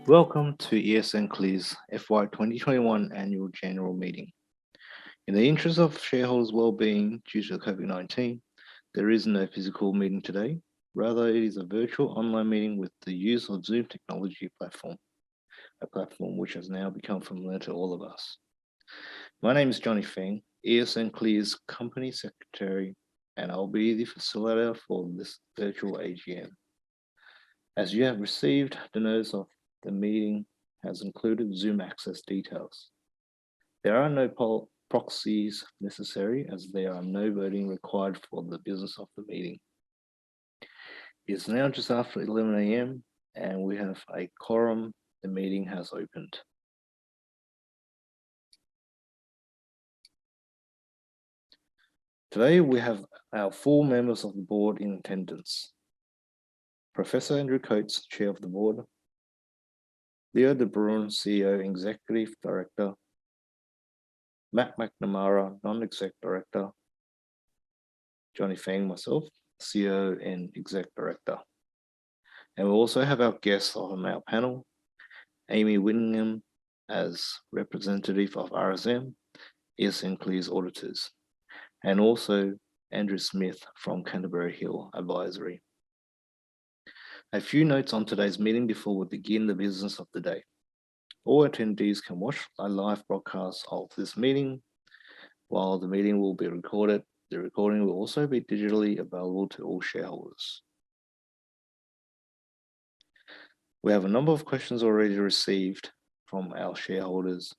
Welcome to ESN Clear's FY2021 Annual General Meeting. In the interest of shareholders' well-being due to COVID-19, there is no physical meeting today. Rather, it is a virtual online meeting with the use of Zoom technology platform, a platform which has now become familiar to all of us. My name is Johnny Feng, ESN Clear's Company Secretary, and I'll be the facilitator for this virtual AGM. As you have received, the notice of the meeting has included Zoom access details. There are no proxies necessary as there are no voting required for the business of the meeting. It's now just after 11 a.m. and we have a quorum. The meeting has opened. Today we have our full members of the board in attendance. Professor Andrew Coates, Chair of the Board, Leo De Bruin, CEO, Executive Director, Matt McNamara, Non-Exec Director, Johnny Feng, myself, CEO and Exec Director. And we also have our guests on our panel, Amy Whittingham as representative of RSM, ESN Clear's auditors, and also Andrew Smith from Canterbury Hill Advisory. A few notes on today's meeting before we begin the business of the day. All attendees can watch a live broadcast of this meeting. While the meeting will be recorded, the recording will also be digitally available to all shareholders. We have a number of questions already received from our shareholders.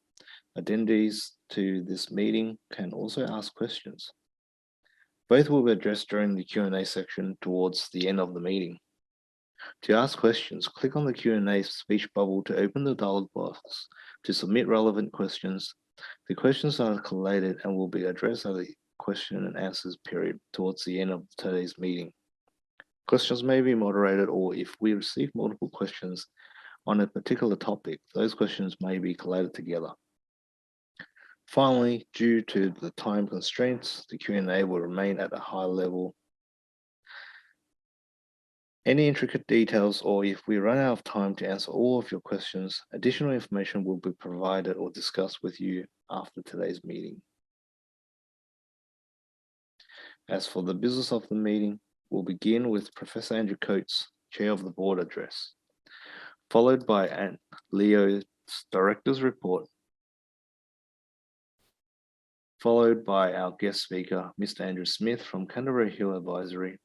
Attendees to this meeting can also ask questions. Both will be addressed during the Q&A section towards the end of the meeting. To ask questions, click on the Q&A speech bubble to open the dialog box to submit relevant questions. The questions are collated and will be addressed at the question and answers period towards the end of today's meeting. Questions may be moderated, or if we receive multiple questions on a particular topic, those questions may be collated together. Finally, due to the time constraints, the Q&A will remain at a high level. Any intricate details, or if we run out of time to answer all of your questions, additional information will be provided or discussed with you after today's meeting. As for the business of the meeting, we'll begin with Professor Andrew Coates, Chair of the Board address, followed by Leo's Director's report, followed by our guest speaker, Mr. Andrew Smith from Canterbury Hill Advisory,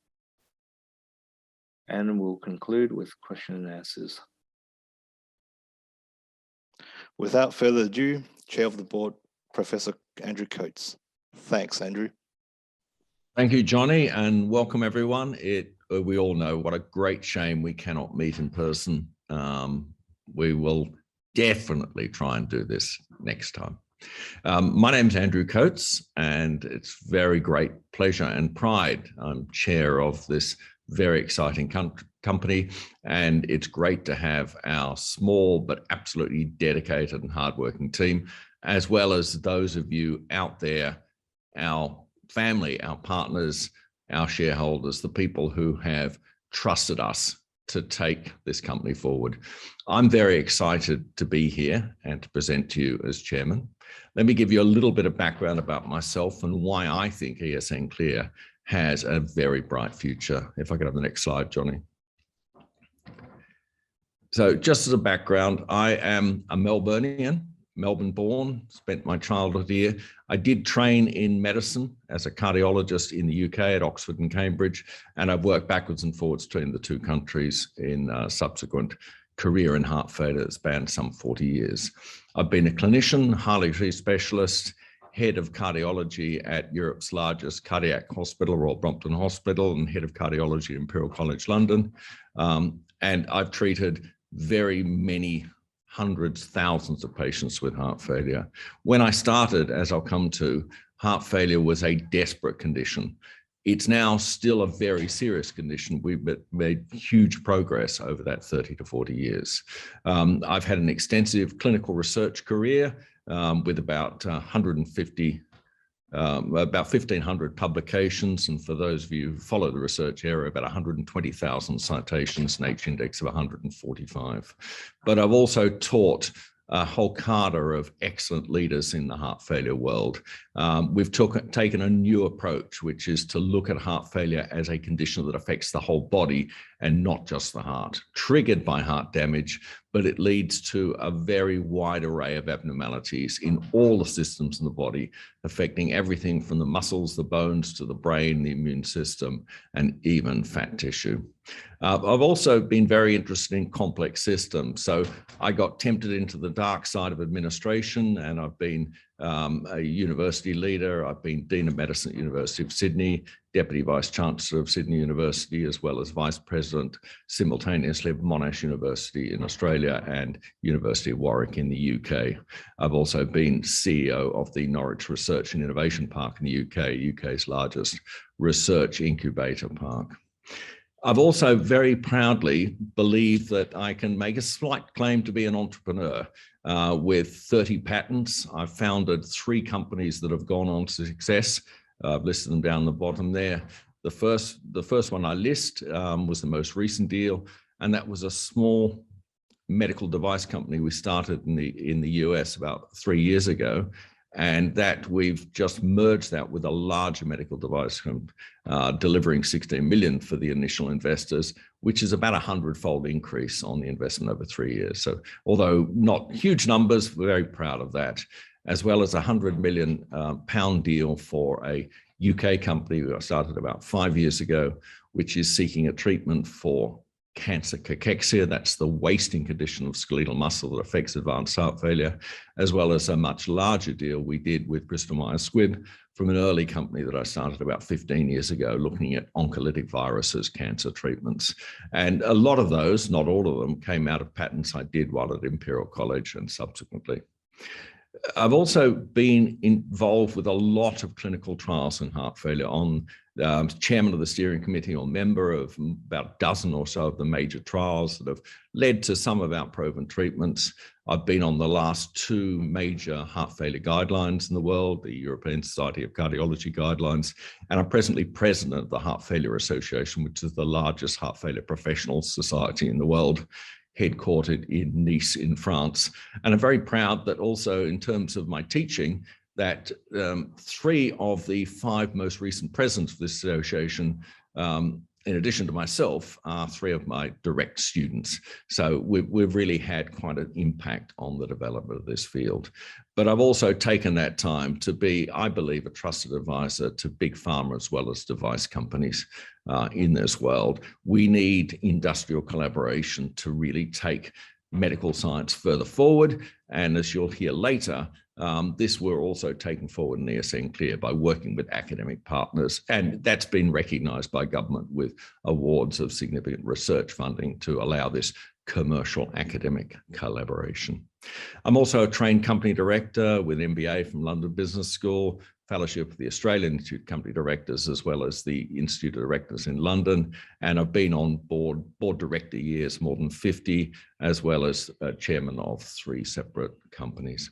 and we'll conclude with question and answers. Without further ado, Chair of the Board, Professor Andrew Coates. Thanks, Andrew. Thank you, Johnny, and welcome everyone. We all know what a great shame we cannot meet in person. We will definitely try and do this next time. My name is Andrew Coates, and it's very great pleasure and pride. I'm chair of this very exciting company, and it's great to have our small but absolutely dedicated and hardworking team, as well as those of you out there, our family, our partners, our shareholders, the people who have trusted us to take this company forward. I'm very excited to be here and to present to you as chairman. Let me give you a little bit of background about myself and why I think ESN Clear has a very bright future. If I could have the next slide, Johnny. So just as a background, I am a Melburnian, Melbourne born, spent my childhood here. I did train in medicine as a cardiologist in the UK at Oxford and Cambridge, and I've worked backwards and forwards between the two countries in subsequent career in heart failure that spanned some 40 years. I've been a clinician, heart disease specialist, head of cardiology at Europe's largest cardiac hospital, Royal Brompton Hospital, and head of cardiology at Imperial College London. And I've treated very many hundreds, thousands of patients with heart failure. When I started, as I'll come to, heart failure was a desperate condition. It's now still a very serious condition. We've made huge progress over that 30 to 40 years. I've had an extensive clinical research career with about 150 about 1,500 publications, and for those of you who follow the research area, about 120,000 citations, an H-index of 145. But I've also taught a whole cadre of excellent leaders in the heart failure world. We've taken a new approach, which is to look at heart failure as a condition that affects the whole body and not just the heart, triggered by heart damage, but it leads to a very wide array of abnormalities in all the systems in the body, affecting everything from the muscles, the bones, to the brain, the immune system, and even fat tissue. I've also been very interested in complex systems. So I got tempted into the dark side of administration, and I've been a university leader. I've been Dean of Medicine at University of Sydney, Deputy Vice Chancellor of Sydney University, as well as Vice President simultaneously of Monash University in Australia and University of Warwick in the UK. I've also been CEO of the Norwich Research and Innovation Park in the UK, UK's largest research incubator park. I've also very proudly believed that I can make a slight claim to be an entrepreneur. With 30 patents, I've founded 3 companies that have gone on to success. I've listed them down the bottom there. The first one I list was the most recent deal, and that was a small medical device company we started in the US about 3 years ago. And that we've just merged that with a larger medical device company, delivering 16 million for the initial investors, which is about a 100-fold increase on the investment over 3 years. So although not huge numbers, we're very proud of that, as well as a 100 million pound deal for a UK company we started about 5 years ago, which is seeking a treatment for cancer cachexia. That's the wasting condition of skeletal muscle that affects advanced heart failure, as well as a much larger deal we did with Bristol Myers Squibb from an early company that I started about 15 years ago, looking at oncolytic viruses, cancer treatments. And a lot of those, not all of them, came out of patents I did while at Imperial College and subsequently. I've also been involved with a lot of clinical trials in heart failure. Chairman of the steering committee or member of about a dozen or so of the major trials that have led to some of our proven treatments. I've been on the last 2 major heart failure guidelines in the world, the European Society of Cardiology guidelines, and I'm presently president of the Heart Failure Association, which is the largest heart failure professional society in the world, headquartered in Nice in France. And I'm very proud that also in terms of my teaching, that 3 of the 5 most recent presidents of this association, in addition to myself, are 3 of my direct students. So we've really had quite an impact on the development of this field. But I've also taken that time to be, I believe, a trusted advisor to big pharma as well as device companies in this world. We need industrial collaboration to really take medical science further forward. And as you'll hear later, this we're also taking forward in ESN Clear by working with academic partners. And that's been recognized by government with awards of significant research funding to allow this commercial academic collaboration. I'm also a trained company director with an MBA from London Business School, fellowship of the Australian Institute of Company Directors, as well as the Institute of Directors in London. And I've been on board director years, more than 50, as well as chairman of 3 separate companies.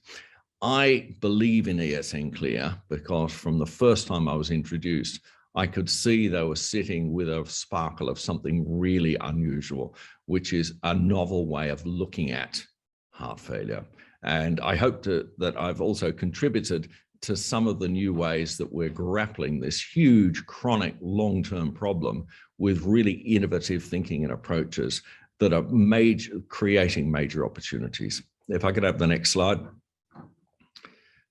I believe in ESN Clear because from the first time I was introduced, I could see they were sitting with a sparkle of something really unusual, which is a novel way of looking at heart failure. And I hope that I've also contributed to some of the new ways that we're grappling this huge, chronic, long-term problem with really innovative thinking and approaches that are creating major opportunities. If I could have the next slide.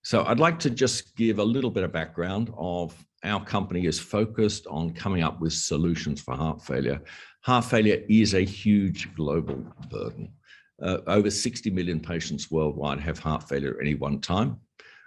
So I'd like to just give a little bit of background of our company is focused on coming up with solutions for heart failure. Heart failure is a huge global burden. Over 60 million patients worldwide have heart failure at any one time.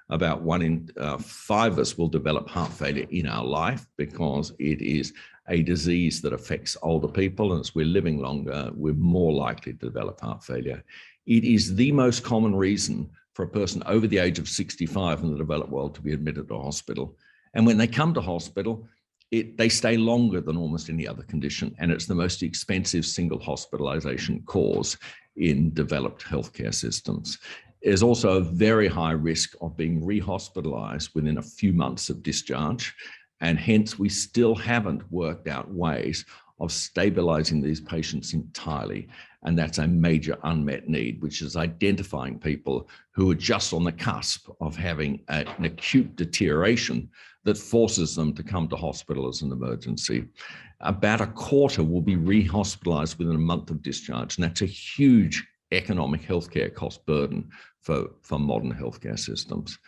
About 1 in 5 of us will develop heart failure in our life because it is a disease that affects older people. And as we're living longer, we're more likely to develop heart failure. It is the most common reason for a person over the age of 65 in the developed world to be admitted to hospital. And when they come to hospital, they stay longer than almost any other condition. And it's the most expensive single hospitalization cause in developed healthcare systems. There's also a very high risk of being rehospitalized within a few months of discharge. And hence, we still haven't worked out ways of stabilizing these patients entirely. And that's a major unmet need, which is identifying people who are just on the cusp of having an acute deterioration that forces them to come to hospital as an emergency. About a quarter will be rehospitalized within a month of discharge, and that's a huge economic healthcare cost burden for modern healthcare systems.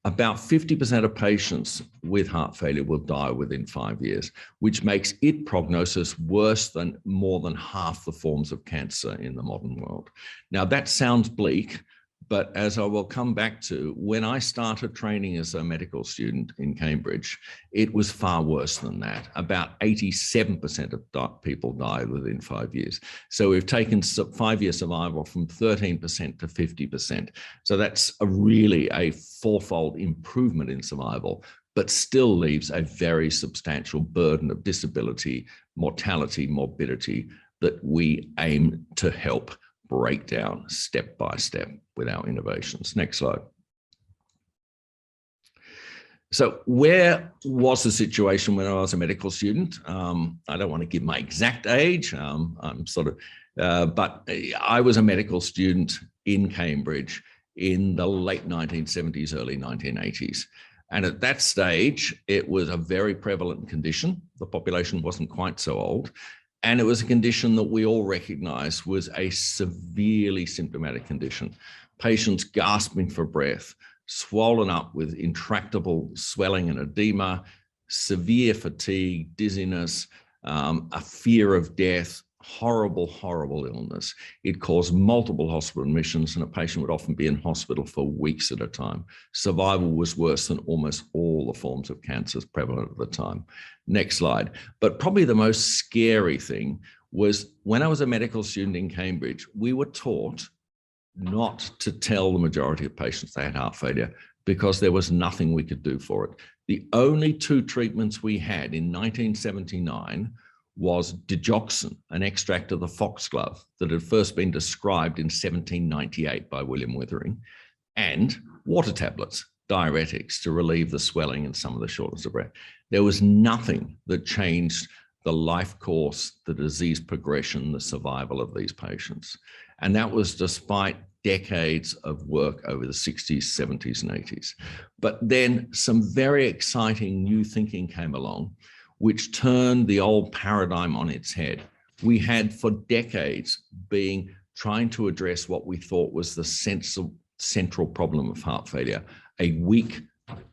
About 50% of patients with heart failure will die within 5 years, which makes its prognosis worse than more than half the forms of cancer in the modern world. Now, that sounds bleak, but as I will come back to, when I started training as a medical student in Cambridge, it was far worse than that. About 87% of people die within 5 years. So we've taken 5-year survival from 13% to 50%. So that's really a fourfold improvement in survival, but still leaves a very substantial burden of disability, mortality, morbidity that we aim to help break down step by step with our innovations. Next slide. So where was the situation when I was a medical student? I don't want to give my exact age. But I was a medical student in Cambridge in the late 1970s, early 1980s. And at that stage, it was a very prevalent condition. The population wasn't quite so old. And it was a condition that we all recognized was a severely symptomatic condition. Patients gasping for breath, swollen up with intractable swelling and edema, severe fatigue, dizziness, a fear of death, horrible, horrible illness. It caused multiple hospital admissions, and a patient would often be in hospital for weeks at a time. Survival was worse than almost all the forms of cancers prevalent at the time. Next slide. But probably the most scary thing was when I was a medical student in Cambridge, we were taught not to tell the majority of patients they had heart failure because there was nothing we could do for it. The only two treatments we had in 1979 was digoxin, an extract of the foxglove that had first been described in 1798 by William Withering, and water tablets, diuretics, to relieve the swelling and some of the shortness of breath. There was nothing that changed the life course, the disease progression, the survival of these patients. And that was despite decades of work over the 60s, 70s, and 80s. But then some very exciting new thinking came along, which turned the old paradigm on its head. We had for decades been trying to address what we thought was the central problem of heart failure, a weak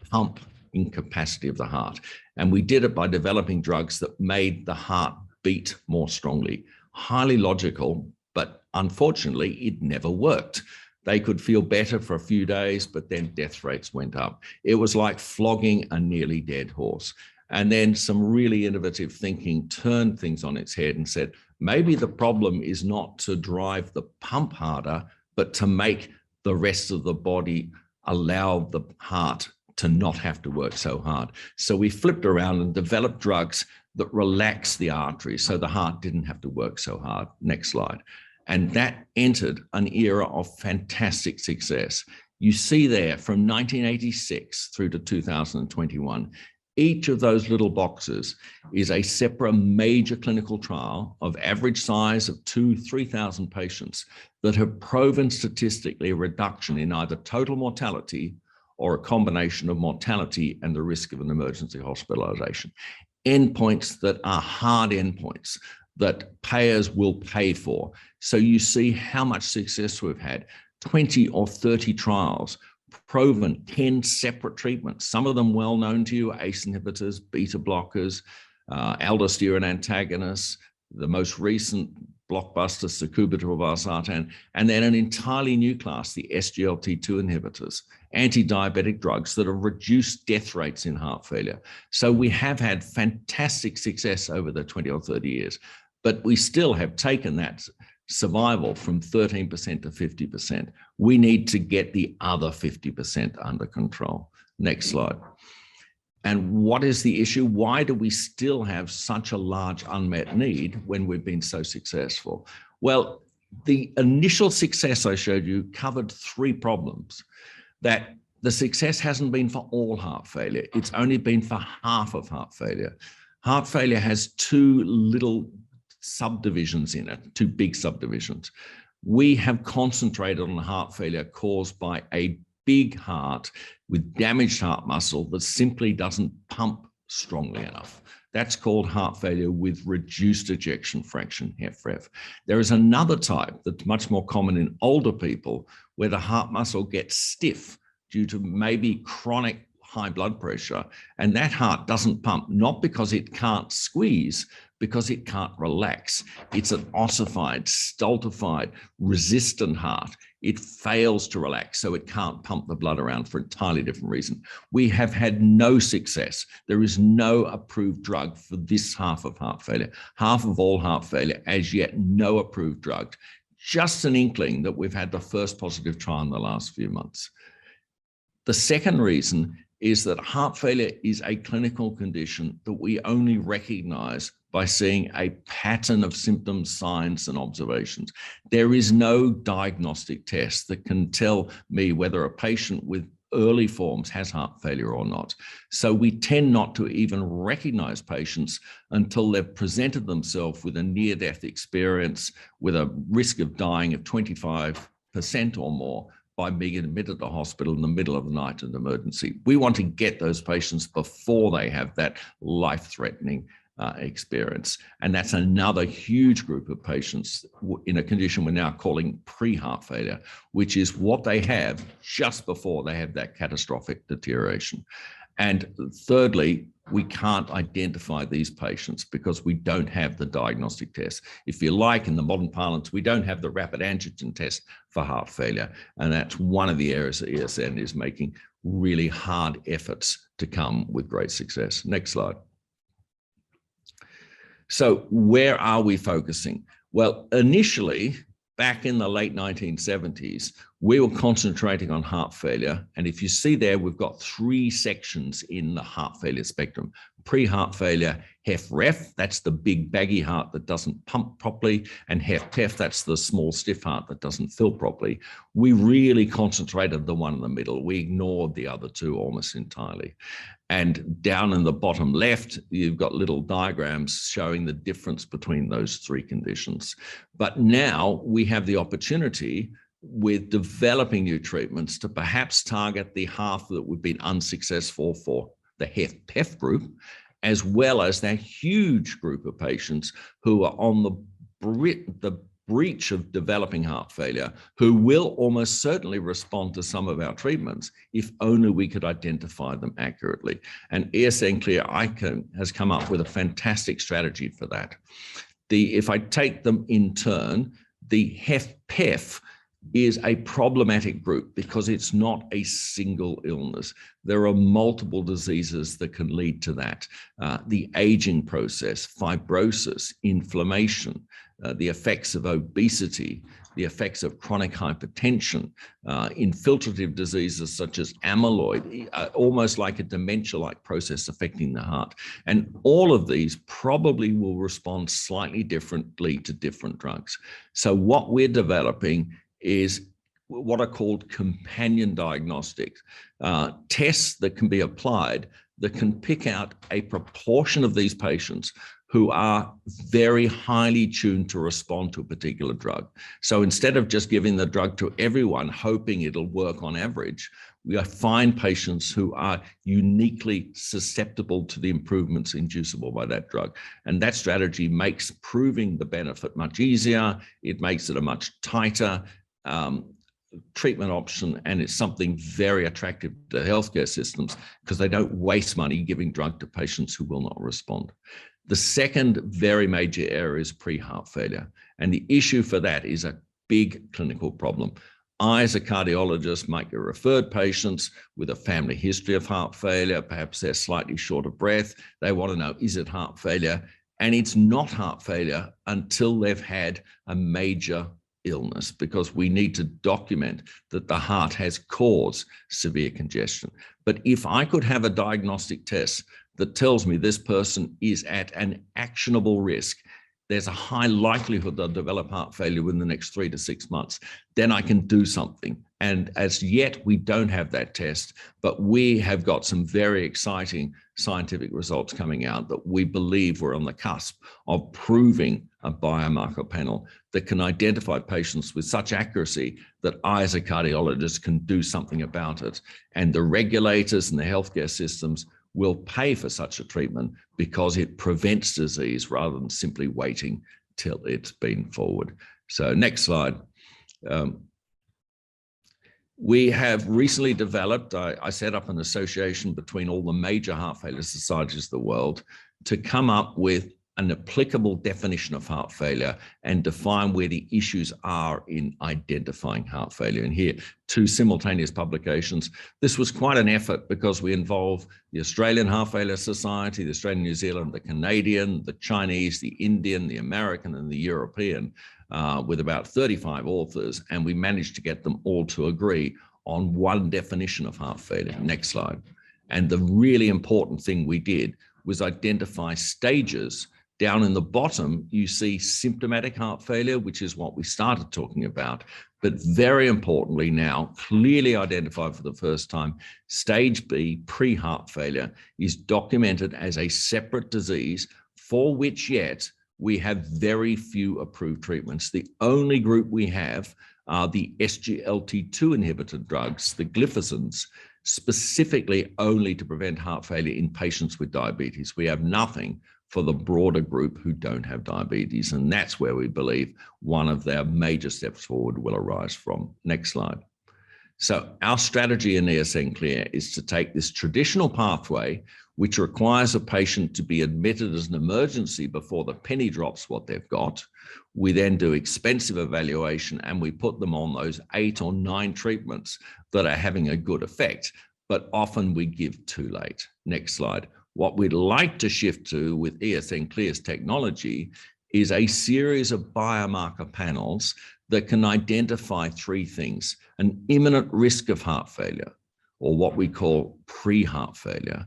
pump incapacity of the heart. And we did it by developing drugs that made the heart beat more strongly. Highly logical, but unfortunately, it never worked. They could feel better for a few days, but then death rates went up. It was like flogging a nearly dead horse. And then some really innovative thinking turned things on its head and said, maybe the problem is not to drive the pump harder, but to make the rest of the body allow the heart to not have to work so hard. So we flipped around and developed drugs that relaxed the arteries so the heart didn't have to work so hard. Next slide. And that entered an era of fantastic success. You see there from 1986 through to 2021, each of those little boxes is a separate major clinical trial of average size of 2,000-3,000 patients that have proven statistically a reduction in either total mortality or a combination of mortality and the risk of an emergency hospitalization. Endpoints that are hard endpoints that payers will pay for. So you see how much success we've had. 20 or 30 trials, proven 10 separate treatments, some of them well known to you, ACE inhibitors, beta blockers, aldosterone antagonists, the most recent blockbuster sacubitril/valsartan, and then an entirely new class, the SGLT2 inhibitors, anti-diabetic drugs that have reduced death rates in heart failure. So we have had fantastic success over the 20 or 30 years, but we still have taken that survival from 13% to 50%. We need to get the other 50% under control. Next slide. And what is the issue? Why do we still have such a large unmet need when we've been so successful? Well, The initial success I showed you covered 3 problems. That the success hasn't been for all heart failure. It's only been for half of heart failure. Heart failure has 2 little subdivisions in it, 2 big subdivisions. We have concentrated on heart failure caused by a big heart with damaged heart muscle that simply doesn't pump strongly enough. That's called heart failure with reduced ejection fraction, HFrEF. There is another type that's much more common in older people where the heart muscle gets stiff due to maybe chronic high blood pressure, and that heart doesn't pump, not because it can't squeeze, because it can't relax. It's an ossified, stultified, resistant heart. It fails to relax, so it can't pump the blood around for an entirely different reason. We have had no success. There is no approved drug for this half of heart failure. Half of all heart failure, as yet, no approved drug. Just an inkling that we've had the first positive trial in the last few months. The second reason is that heart failure is a clinical condition that we only recognize by seeing a pattern of symptoms, signs, and observations. There is no diagnostic test that can tell me whether a patient with early forms has heart failure or not. So we tend not to even recognize patients until they've presented themselves with a near-death experience with a risk of dying of 25% or more by being admitted to hospital in the middle of the night in emergency. We want to get those patients before they have that life-threatening experience. And that's another huge group of patients in a condition we're now calling pre-heart failure, which is what they have just before they have that catastrophic deterioration. And thirdly, we can't identify these patients because we don't have the diagnostic test. If you like, in the modern parlance, we don't have the rapid antigen test for heart failure. And that's one of the areas that ESN is making really hard efforts to come with great success. Next slide. So where are we focusing? Well, initially, back in the late 1970s, we were concentrating on heart failure. And if you see there, we've got 3 sections in the heart failure spectrum. Pre-heart failure, HFrEF, that's the big baggy heart that doesn't pump properly, and HFpEF, that's the small stiff heart that doesn't fill properly. We really concentrated the one in the middle. We ignored the other 2 almost entirely. And down in the bottom left, you've got little diagrams showing the difference between those 3 conditions. But now we have the opportunity with developing new treatments to perhaps target the half that we've been unsuccessful for the HFpEF group, as well as that huge group of patients who are on the breach of developing heart failure, who will almost certainly respond to some of our treatments if only we could identify them accurately. And ESN Clear ICON has come up with a fantastic strategy for that. If I take them in turn, the HFpEF is a problematic group because it's not a single illness. There are multiple diseases that can lead to that. The aging process, fibrosis, inflammation, the effects of obesity, the effects of chronic hypertension, infiltrative diseases such as amyloid, almost like a dementia-like process affecting the heart. And all of these probably will respond slightly differently to different drugs. So what we're developing is what are called companion diagnostics, tests that can be applied that can pick out a proportion of these patients who are very highly tuned to respond to a particular drug. So instead of just giving the drug to everyone, hoping it'll work on average, we find patients who are uniquely susceptible to the improvements inducible by that drug. And that strategy makes proving the benefit much easier. It makes it a much tighter treatment option, and it's something very attractive to healthcare systems because they don't waste money giving drug to patients who will not respond. The second very major area is pre-heart failure, and the issue for that is a big clinical problem. I, as a cardiologist, might get referred patients with a family history of heart failure. Perhaps they're slightly short of breath. They want to know, is it heart failure? And it's not heart failure until they've had a major illness, because we need to document that the heart has caused severe congestion. But if I could have a diagnostic test that tells me this person is at an actionable risk, there's a high likelihood they'll develop heart failure within the next 3 to 6 months. Then I can do something. And as yet, we don't have that test, but we have got some very exciting scientific results coming out that we believe we're on the cusp of proving a biomarker panel that can identify patients with such accuracy that I, as a cardiologist, can do something about it. And the regulators and the healthcare systems will pay for such a treatment because it prevents disease rather than simply waiting till it's been forward. So next slide. We have recently developed, I set up an association between all the major heart failure societies of the world to come up with an applicable definition of heart failure and define where the issues are in identifying heart failure. And here, 2 simultaneous publications. This was quite an effort because we involved the Australian Heart Failure Society, the Australian, New Zealand, the Canadian, the Chinese, the Indian, the American, and the European, with about 35 authors. And we managed to get them all to agree on one definition of heart failure. Next slide. And the really important thing we did was identify stages. Down in the bottom, you see symptomatic heart failure, which is what we started talking about. But very importantly now, clearly identified for the first time, stage B, pre-heart failure, is documented as a separate disease for which yet we have very few approved treatments. The only group we have are the SGLT2 inhibitor drugs, the gliflozins, specifically only to prevent heart failure in patients with diabetes. We have nothing for the broader group who don't have diabetes. And that's where we believe one of their major steps forward will arise from. Next slide. So our strategy in ESN Clear is to take this traditional pathway, which requires a patient to be admitted as an emergency before the penny drops what they've got. We then do expensive evaluation and we put them on those 8 or 9 treatments that are having a good effect, but often we give too late. Next slide. What we'd like to shift to with ESN Clear's technology is a series of biomarker panels that can identify 3 things: an imminent risk of heart failure, or what we call pre-heart failure.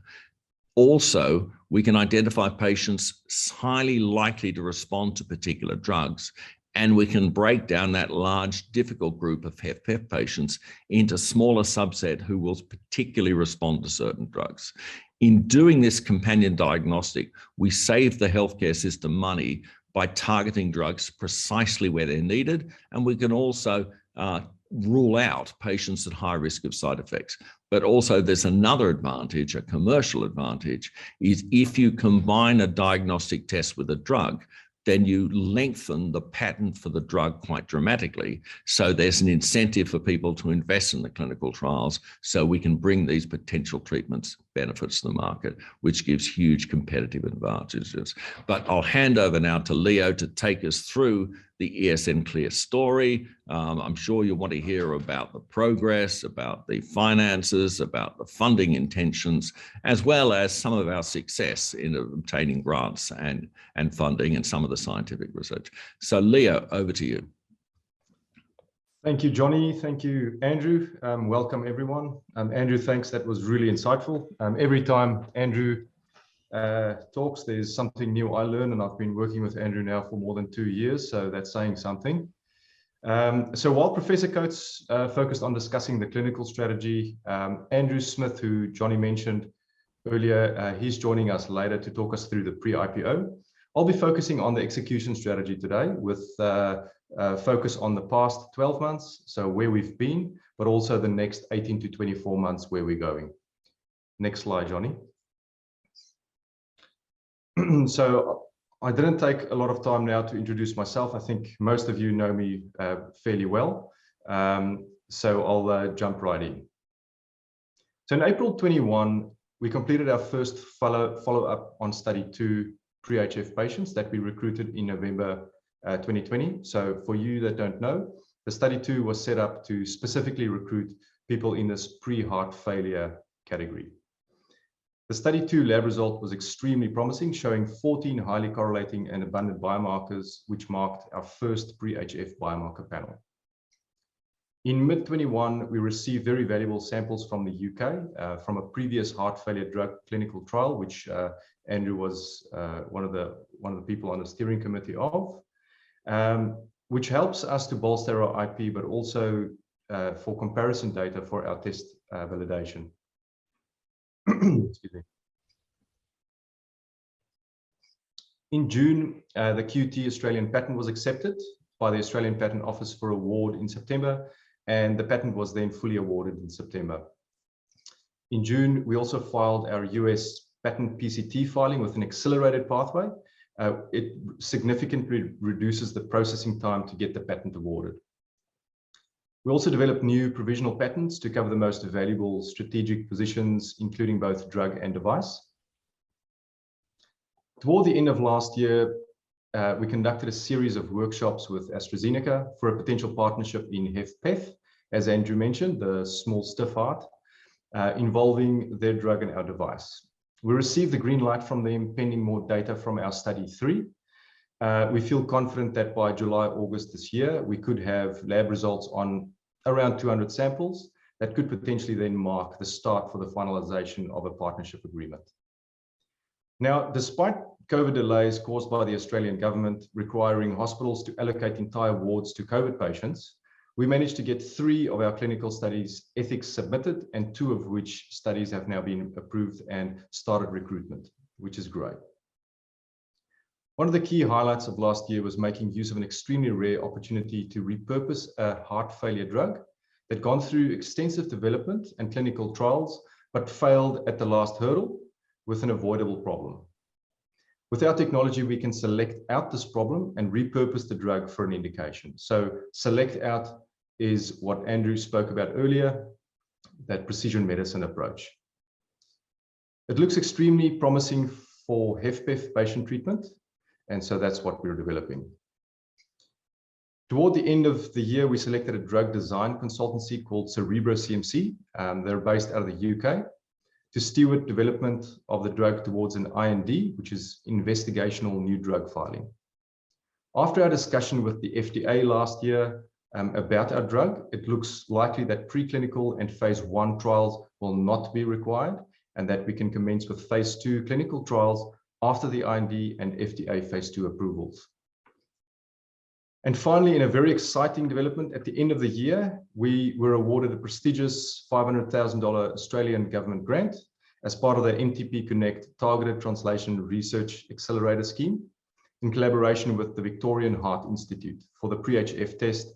Also, we can identify patients highly likely to respond to particular drugs, and we can break down that large, difficult group of HFpEF patients into smaller subset who will particularly respond to certain drugs. In doing this companion diagnostic, we save the healthcare system money by targeting drugs precisely where they're needed, and we can also rule out patients at high risk of side effects. But also there's another advantage, a commercial advantage, is if you combine a diagnostic test with a drug, then you lengthen the patent for the drug quite dramatically. So there's an incentive for people to invest in the clinical trials so we can bring these potential treatments benefits to the market, which gives huge competitive advantages. But I'll hand over now to Leo to take us through the ESN Clear story. I'm sure you want to hear about the progress, about the finances, about the funding intentions, as well as some of our success in obtaining grants and funding and some of the scientific research. So Leo, over to you. Thank you, Johnny. Thank you, Andrew. Welcome, everyone. Andrew, thanks. That was really insightful. Every time Andrew talks, there's something new I learn, and I've been working with Andrew now for more than 2 years, so that's saying something. So while Professor Coates focused on discussing the clinical strategy, Andrew Smith, who Johnny mentioned earlier, he's joining us later to talk us through the pre-IPO. I'll be focusing on the execution strategy today with focus on the past 12 months, so where we've been, but also the next 18 to 24 months where we're going. Next slide, Johnny. So I didn't take a lot of time now to introduce myself. I think most of you know me fairly well. So I'll jump right in. So in April 21, we completed our first follow-up on study 2 pre-HF patients that we recruited in November 2020. So for you that don't know, the study 2 was set up to specifically recruit people in this pre-heart failure category. The study 2 lab result was extremely promising, showing 14 highly correlating and abundant biomarkers, which marked our first pre-HF biomarker panel. In mid-21, we received very valuable samples from the UK, from a previous heart failure drug clinical trial, which Andrew was one of the people on the steering committee of, which helps us to bolster our IP, but also for comparison data for our test validation. Excuse me. In June, the QT Australian patent was accepted by the Australian Patent Office for award in September, and the patent was then fully awarded in September. In June, we also filed our US patent PCT filing with an accelerated pathway. It significantly reduces the processing time to get the patent awarded. We also developed new provisional patents to cover the most valuable strategic positions, including both drug and device. Toward the end of last year, we conducted a series of workshops with AstraZeneca for a potential partnership in HFpEF, as Andrew mentioned, the small stiff heart, involving their drug and our device. We received the green light from them pending more data from our study 3. We feel confident that by July, August this year, we could have lab results on around 200 samples that could potentially then mark the start for the finalization of a partnership agreement. Now, despite COVID delays caused by the Australian government requiring hospitals to allocate entire wards to COVID patients, we managed to get 3 of our clinical studies ethics submitted, and 2 of which studies have now been approved and started recruitment, which is great. One of the key highlights of last year was making use of an extremely rare opportunity to repurpose a heart failure drug that had gone through extensive development and clinical trials, but failed at the last hurdle with an avoidable problem. With our technology, we can select out this problem and repurpose the drug for an indication. So select out is what Andrew spoke about earlier, that precision medicine approach. It looks extremely promising for HFpEF patient treatment, and so that's what we're developing. Toward the end of the year, we selected a drug design consultancy called Cerebro CMC. They're based out of the UK, to steward development of the drug towards an IND, which is investigational new drug filing. After our discussion with the FDA last year about our drug, it looks likely that preclinical and phase 1 trials will not be required, and that we can commence with phase 2 clinical trials after the IND and FDA phase 2 approvals. And finally, in a very exciting development, at the end of the year, we were awarded a prestigious $500,000 Australian government grant as part of the MTP Connect Targeted Translation Research Accelerator Scheme, in collaboration with the Victorian Heart Institute for the pre-HF test,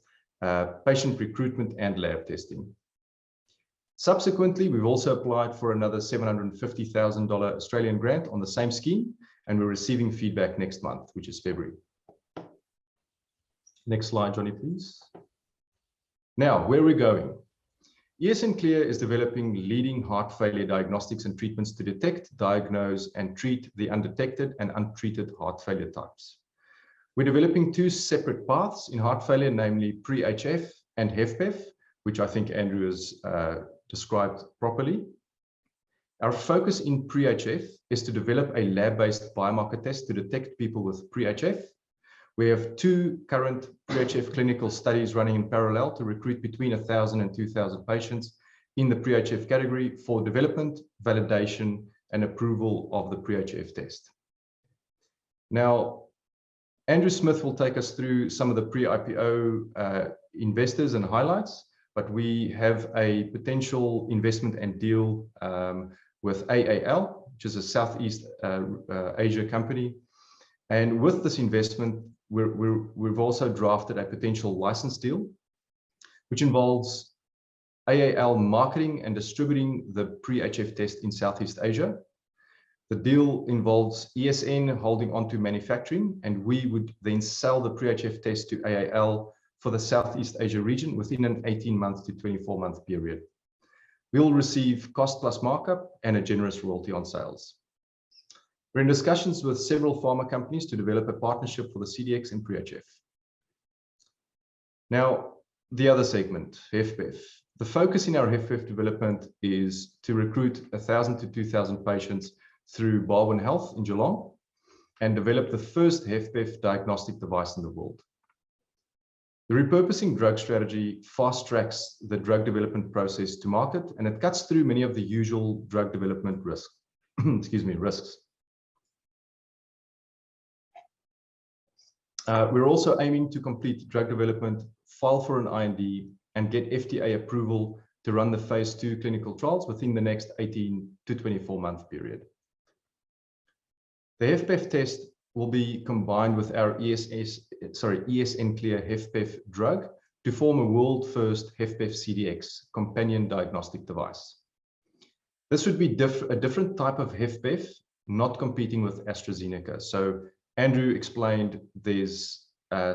patient recruitment and lab testing. Subsequently, we've also applied for another $750,000 Australian grant on the same scheme, and we're receiving feedback next month, which is February. Next slide, Johnny, please. Now, where are we going? ESN Clear is developing leading heart failure diagnostics and treatments to detect, diagnose, and treat the undetected and untreated heart failure types. We're developing 2 separate paths in heart failure, namely pre-HF and HFpEF, which I think Andrew has described properly. Our focus in pre-HF is to develop a lab-based biomarker test to detect people with pre-HF. We have 2 current pre-HF clinical studies running in parallel to recruit between 1,000 and 2,000 patients in the pre-HF category for development, validation, and approval of the pre-HF test. Now, Andrew Smith will take us through some of the pre-IPO investors and highlights, but we have a potential investment and deal with AAL, which is a Southeast Asia company. And with this investment, we've also drafted a potential license deal, which involves AAL marketing and distributing the pre-HF test in Southeast Asia. The deal involves ESN holding onto manufacturing, and we would then sell the pre-HF test to AAL for the Southeast Asia region within an 18-month to 24-month period. We'll receive cost plus markup and a generous royalty on sales. We're in discussions with several pharma companies to develop a partnership for the CDX and pre-HF. Now, the other segment, HFpEF. The focus in our HFpEF development is to recruit 1,000 to 2,000 patients through Barwon Health in Geelong and develop the first HFpEF diagnostic device in the world. The repurposing drug strategy fast tracks the drug development process to market, and it cuts through many of the usual drug development risks. We're also aiming to complete drug development, file for an IND, and get FDA approval to run the phase 2 clinical trials within the next 18 to 24-month period. The HFpEF test will be combined with our ESN clear HFpEF drug to form a world-first HFpEF CDX companion diagnostic device. This would be a different type of HFpEF, not competing with AstraZeneca. So Andrew explained there's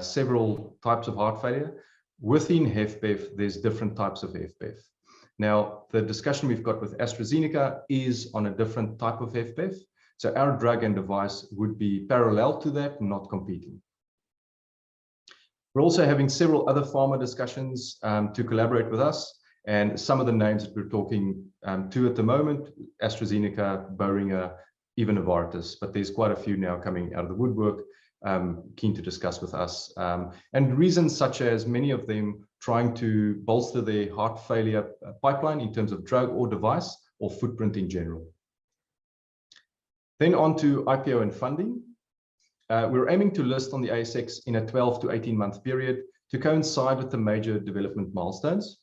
several types of heart failure. Within HFpEF, there's different types of HFpEF. Now, the discussion we've got with AstraZeneca is on a different type of HFpEF. So our drug and device would be parallel to that, not competing. We're also having several other pharma discussions to collaborate with us. And some of the names that we're talking to at the moment, AstraZeneca, Boehringer, even Novartis, but there's quite a few now coming out of the woodwork, keen to discuss with us. And reasons such as many of them trying to bolster their heart failure pipeline in terms of drug or device or footprint in general. Then on to IPO and funding. We're aiming to list on the ASX in a 12 to 18-month period to coincide with the major development milestones.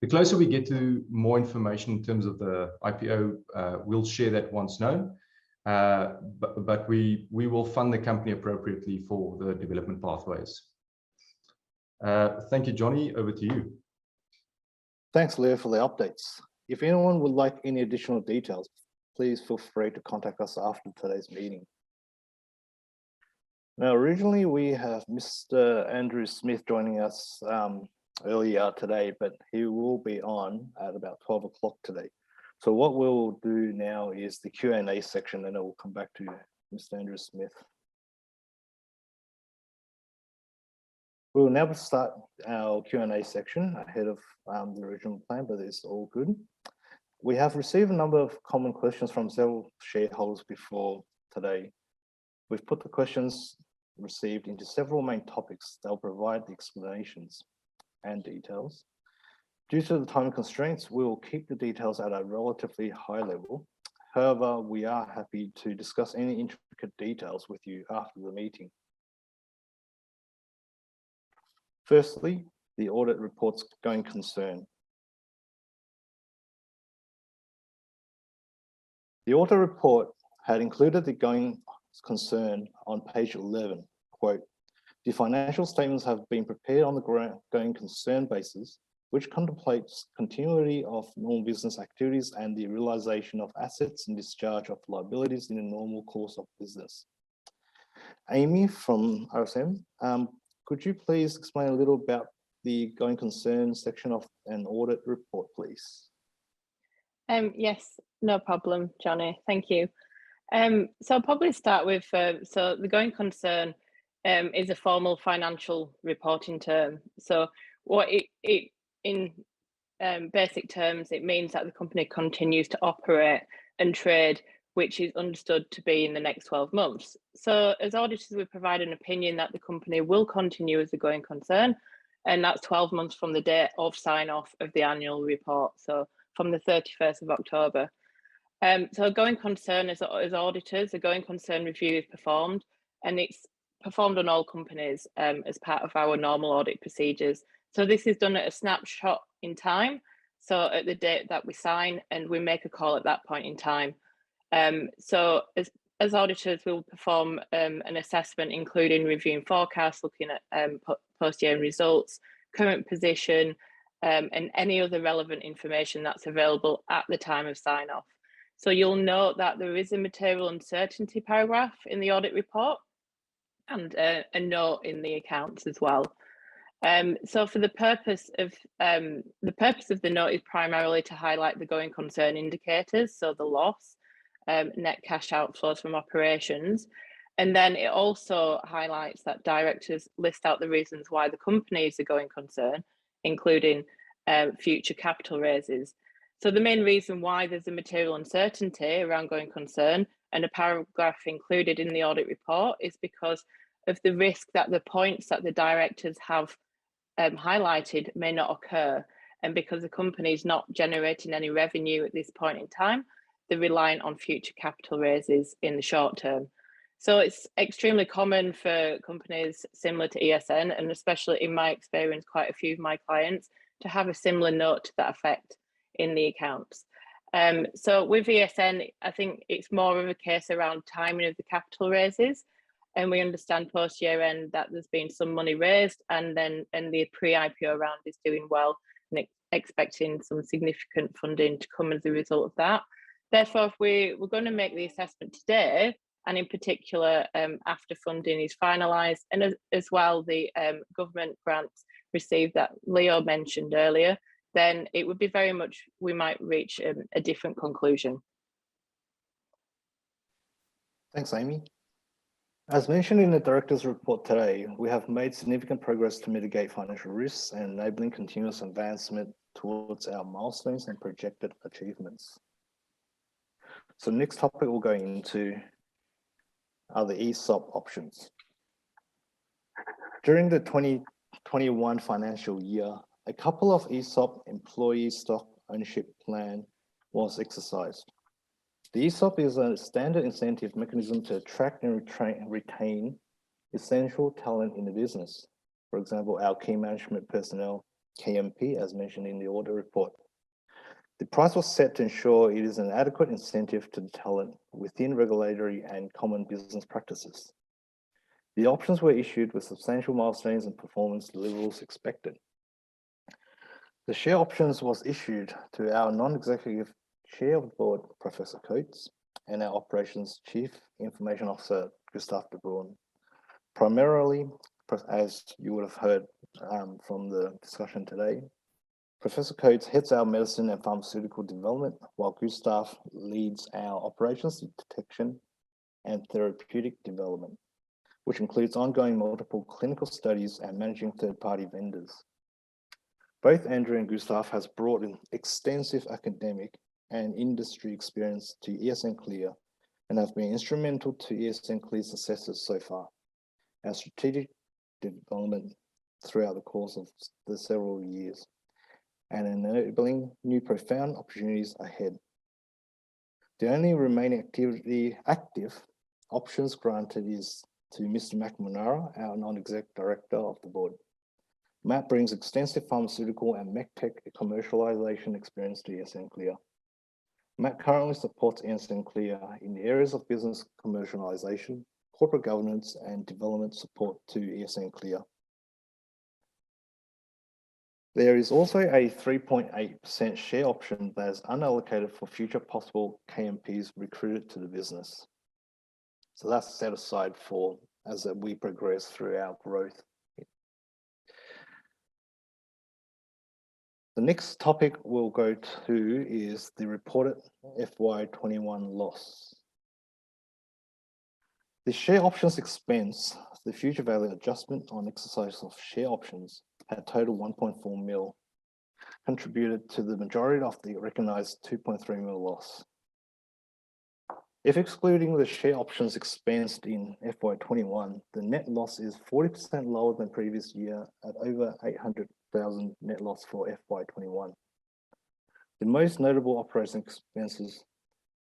The closer we get to more information in terms of the IPO, we'll share that once known. But we will fund the company appropriately for the development pathways. Thank you, Johnny. Over to you. Thanks, Leo, for the updates. If anyone would like any additional details, please feel free to contact us after today's meeting. Now, originally we have Mr. Andrew Smith joining us earlier today, but he will be on at about 12 o'clock today. So what we'll do now is the Q&A section, and it will come back to Mr. Andrew Smith. We'll now start our Q&A section ahead of the original plan, but it's all good. We have received a number of common questions from several shareholders before today. We've put the questions received into several main topics that will provide the explanations and details. Due to the time constraints, we will keep the details at a relatively high level. However, we are happy to discuss any intricate details with you after the meeting. Firstly, the audit report's going concern. The audit report had included the going concern on page 11, quote, "The financial statements have been prepared on the going concern basis, which contemplates continuity of normal business activities and the realization of assets and discharge of liabilities in the normal course of business." Amy from RSM, could you please explain a little about the going concern section of an audit report, please? Yes, no problem, Johnny. Thank you. So I'll probably start with, so the going concern is a formal financial reporting term. So what it in basic terms, it means that the company continues to operate and trade, which is understood to be in the next 12 months. So as auditors, we provide an opinion that the company will continue as a going concern, and that's 12 months from the date of sign off of the annual report. So from the 31st of October. So a going concern as auditors, a going concern review is performed, and it's performed on all companies as part of our normal audit procedures. So this is done at a snapshot in time. So at the date that we sign, and we make a call at that point in time. So as auditors, we'll perform an assessment, including reviewing forecasts, looking at post-year results, current position, and any other relevant information that's available at the time of sign off. So you'll note that there is a material uncertainty paragraph in the audit report and a note in the accounts as well. So for the purpose of the note is primarily to highlight the going concern indicators, so the loss, net cash outflows from operations. And then it also highlights that directors list out the reasons why the company is a going concern, including future capital raises. So the main reason why there's a material uncertainty around going concern and a paragraph included in the audit report is because of the risk that the points that the directors have highlighted may not occur. And because the company is not generating any revenue at this point in time, they're reliant on future capital raises in the short term. So it's extremely common for companies similar to ESN, and especially in my experience, quite a few of my clients, to have a similar note to that effect in the accounts. So with ESN, I think it's more of a case around timing of the capital raises. And we understand post year end that there's been some money raised, and the pre-IPO round is doing well, and expecting some significant funding to come as a result of that. Therefore, if we're going to make the assessment today, and in particular after funding is finalised, and as well the government grants received that Leo mentioned earlier, then it would be very much, we might reach a different conclusion. Thanks, Amy. As mentioned in the director's report today, we have made significant progress to mitigate financial risks and enabling continuous advancement towards our milestones and projected achievements. So the next topic we'll go into are the ESOP options. During the 2021 financial year, a couple of ESOP employee stock ownership plan was exercised. The ESOP is a standard incentive mechanism to attract and retain essential talent in the business. For example, our key management personnel, KMP, as mentioned in the audit report. The price was set to ensure it is an adequate incentive to the talent within regulatory and common business practices. The options were issued with substantial milestones and performance deliverables expected. The share options was issued to our non-executive Chair of the Board, Professor Coates, and our Operations Chief Information Officer, Gustav de Bruin. Primarily, as you would have heard from the discussion today, Professor Coates heads our medicine and pharmaceutical development, while Gustav leads our operations detection and therapeutic development, which includes ongoing multiple clinical studies and managing third-party vendors. Both Andrew and Gustav has brought in extensive academic and industry experience to ESN Clear and have been instrumental to ESN Clear's successes so far, our strategic development throughout the course of the several years, and enabling new profound opportunities ahead. The only remaining active options granted is to Mr. McNamara, our non-exec director of the board. Matt brings extensive pharmaceutical and medtech commercialization experience to ESN Clear. Matt currently supports ESN Clear in the areas of business commercialization, corporate governance, and development support to ESN Clear. There is also a 3.8% share option that is unallocated for future possible KMPs recruited to the business. So that's set aside for as we progress through our growth. The next topic we'll go to is the reported FY21 loss. The share options expense, the future value adjustment on exercise of share options, had total 1.4 mil, contributed to the majority of the recognized 2.3 mil loss. If excluding the share options expensed in FY21, the net loss is 40% lower than previous year at over 800,000 net loss for FY21. The most notable operating expenses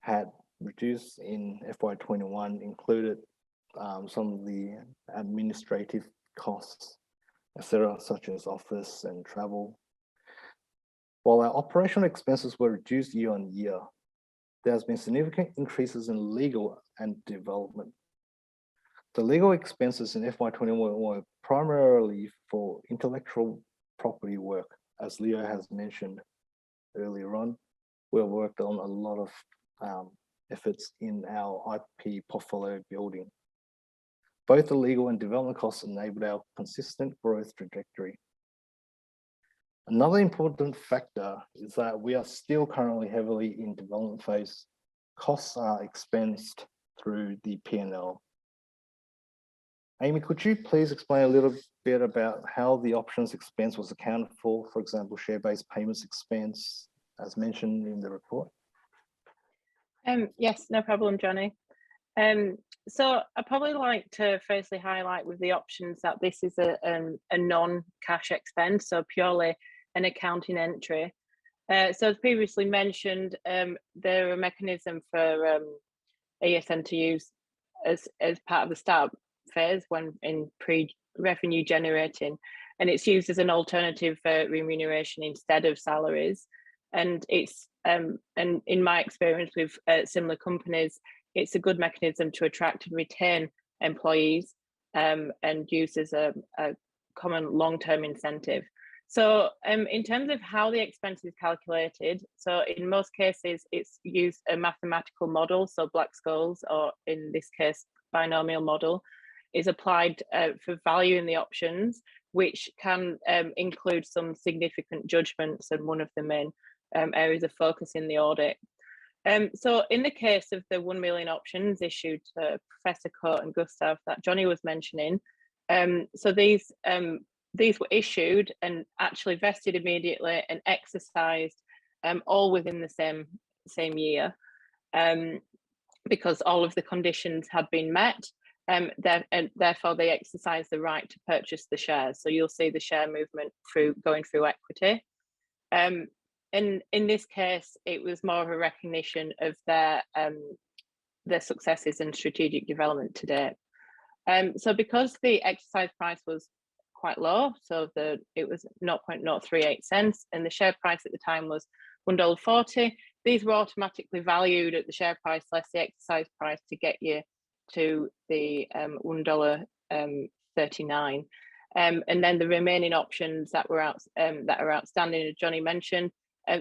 had reduced in FY21 included some of the administrative costs, etc., such as office and travel. While our operational expenses were reduced year on year, there has been significant increases in legal and development. The legal expenses in FY21 were primarily for intellectual property work. As Leo has mentioned earlier on, we have worked on a lot of efforts in our IP portfolio building. Both the legal and development costs enabled our consistent growth trajectory. Another important factor is that we are still currently heavily in development phase. Costs are expensed through the P&L. Amy, could you please explain a little bit about how the options expense was accounted for example, share-based payments expense, as mentioned in the report? Yes, no problem, Johnny. So I'd probably like to firstly highlight with the options that this is a non-cash expense, so purely an accounting entry. So as previously mentioned, there are a mechanism for ESN to use as part of the startup phase when in pre-revenue generating, and it's used as an alternative for remuneration instead of salaries. And it's and in my experience with similar companies, it's a good mechanism to attract and retain employees, and used as a common long-term incentive. So in terms of how the expense is calculated, so in most cases, it's used a mathematical model, so Black-Scholes, or in this case, binomial model, is applied for valuing the options, which can include some significant judgments, and one of the main areas of focus in the audit. So in the case of the 1 million options issued to Professor Coate and Gustav that Johnny was mentioning, so these were issued and actually vested immediately and exercised all within the same year, because all of the conditions had been met, and therefore they exercised the right to purchase the shares. So you'll see the share movement going through equity. And in this case, it was more of a recognition of their successes and strategic development to date. So because the exercise price was quite low, so it was 0.038 cents, and the share price at the time was $1.40. These were automatically valued at the share price less the exercise price to get you to the $1.39. And then the remaining options that are outstanding, as Johnny mentioned,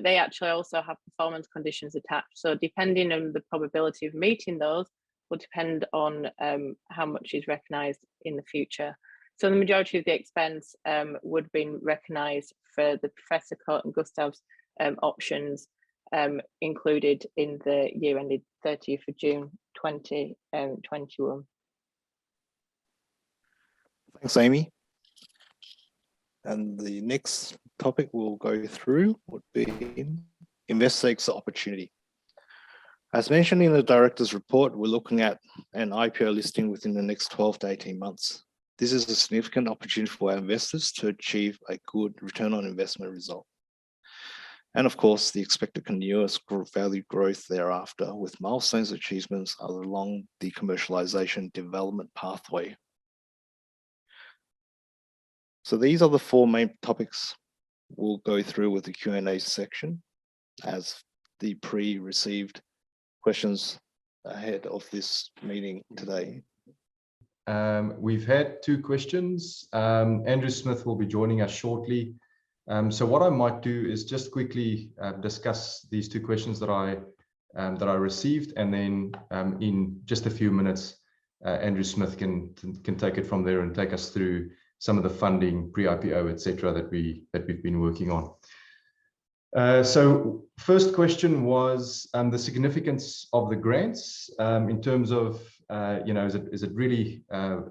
they actually also have performance conditions attached. So depending on the probability of meeting those will depend on how much is recognised in the future. So the majority of the expense would have been recognised for the Professor Coate and Gustav's options included in the year ended 30th of June 2021. Thanks, Amy. And the next topic we'll go through would be Invest Takes Opportunity. As mentioned in the director's report, we're looking at an IPO listing within the next 12 to 18 months. This is a significant opportunity for our investors to achieve a good return on investment result. And of course, the expected continuous value growth thereafter, with milestones achievements along the commercialization development pathway. So these are the four main topics we'll go through with the Q&A section as the pre-received questions ahead of this meeting today. We've had two questions. Andrew Smith will be joining us shortly. So what I might do is just quickly discuss these two questions that I received, and then in just a few minutes, Andrew Smith can take it from there and take us through some of the funding, pre-IPO, etc., that we've been working on. So first question was the significance of the grants in terms of is it really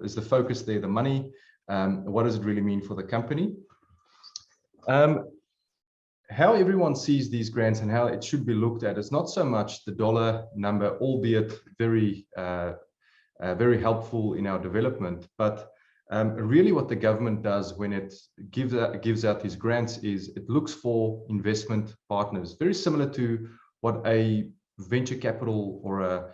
is the focus there the money? What does it really mean for the company? How everyone sees these grants and how it should be looked at is not so much the dollar number, albeit very helpful in our development, but really what the government does when it gives out these grants is it looks for investment partners, very similar to what a venture capital or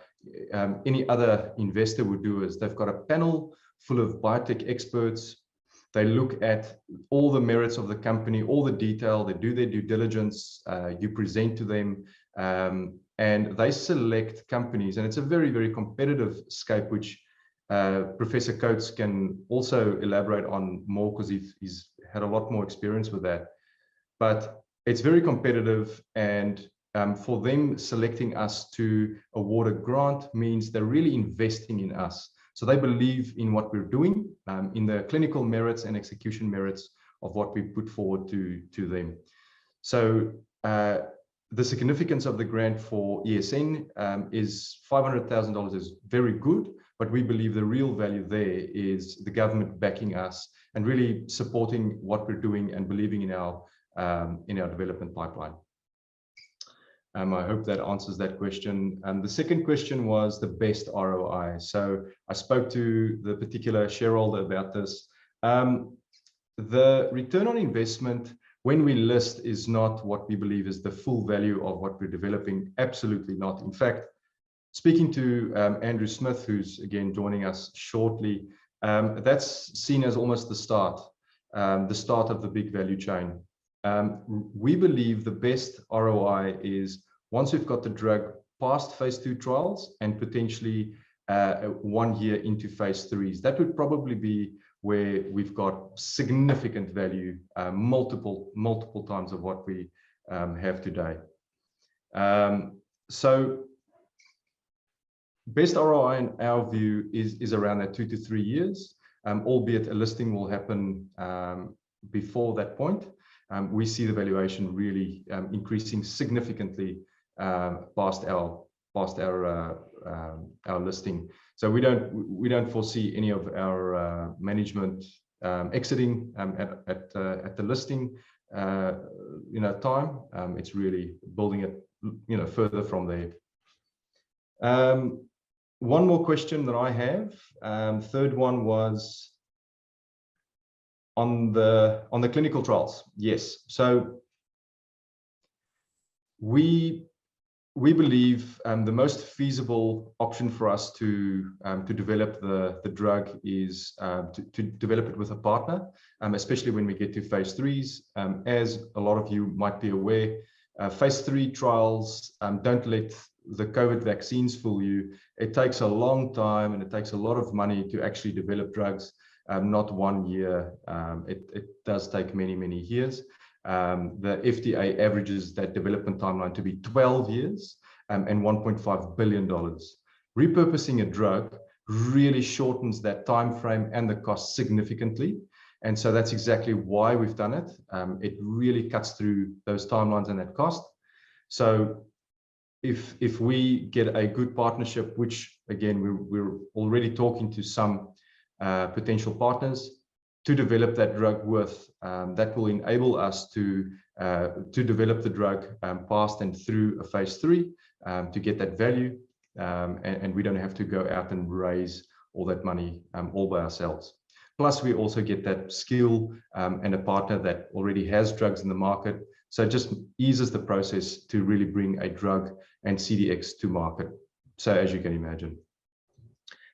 any other investor would do. Is they've got a panel full of biotech experts. They look at all the merits of the company, all the detail, they do their due diligence, you present to them, and they select companies. And it's a very, very competitive scope, which Professor Coates can also elaborate on more because he's had a lot more experience with that. But it's very competitive, and for them selecting us to award a grant means they're really investing in us. So they believe in what we're doing, in the clinical merits and execution merits of what we put forward to them. So the significance of the grant for ESN is $500,000 is very good, but we believe the real value there is the government backing us and really supporting what we're doing and believing in our development pipeline. I hope that answers that question. The second question was the best ROI. So I spoke to the particular shareholder about this. The return on investment when we list is not what we believe is the full value of what we're developing. Absolutely not. In fact, Speaking to Andrew Smith, who's again joining us shortly, that's seen as almost the start of the big value chain. We believe the best ROI is once we've got the drug past phase 2 trials and potentially 1 year into phase 3s. That would probably be where we've got significant value, multiple times of what we have today. So best ROI in our view is around that 2 to 3 years, albeit a listing will happen before that point. We see the valuation really increasing significantly past our listing. So we don't foresee any of our management exiting at the listing time. It's really building it further from there. One more question that I have, third one was on the clinical trials. Yes, so we believe the most feasible option for us to develop the drug is to develop it with a partner, especially when we get to phase 3s. As a lot of you might be aware, phase 3 trials don't let the COVID vaccines fool you. It takes a long time and it takes a lot of money to actually develop drugs, not 1 year. It does take many years. The FDA averages that development timeline to be 12 years and $1.5 billion. Repurposing a drug really shortens that time frame and the cost significantly. And so that's exactly why we've done it. It really cuts through those timelines and that cost. So if we get a good partnership, which again, we're already talking to some potential partners to develop that drug with, that will enable us to develop the drug past and through a phase 3 to get that value, and we don't have to go out and raise all that money all by ourselves. Plus, we also get that skill and a partner that already has drugs in the market. So it just eases the process to really bring a drug and CDX to market. So as you can imagine.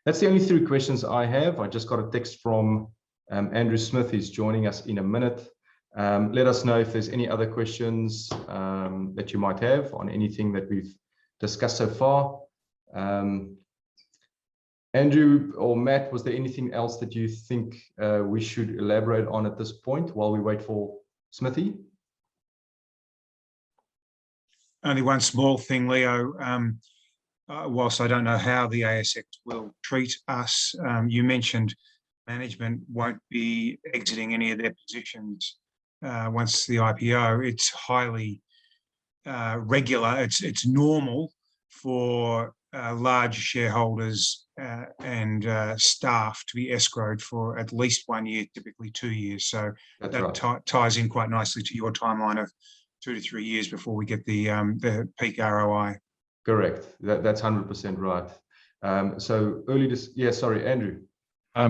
That's the only 3 questions I have. I just got a text from Andrew Smith. He's joining us in a minute. Let us know if there's any other questions that you might have on anything that we've discussed so far. Andrew or Matt, was there anything else that you think we should elaborate on at this point while we wait for Smithy? Only one small thing, Leo. Whilst I don't know how the ASX will treat us, you mentioned management won't be exiting any of their positions once the IPO. It's highly regular. It's normal for large shareholders and staff to be escrowed for at least 1 year, typically 2 years. So That's that right. ties in quite nicely to your timeline of 2 to 3 years before we get the peak ROI. Correct. That's 100% right. So early this, yeah, sorry, Andrew.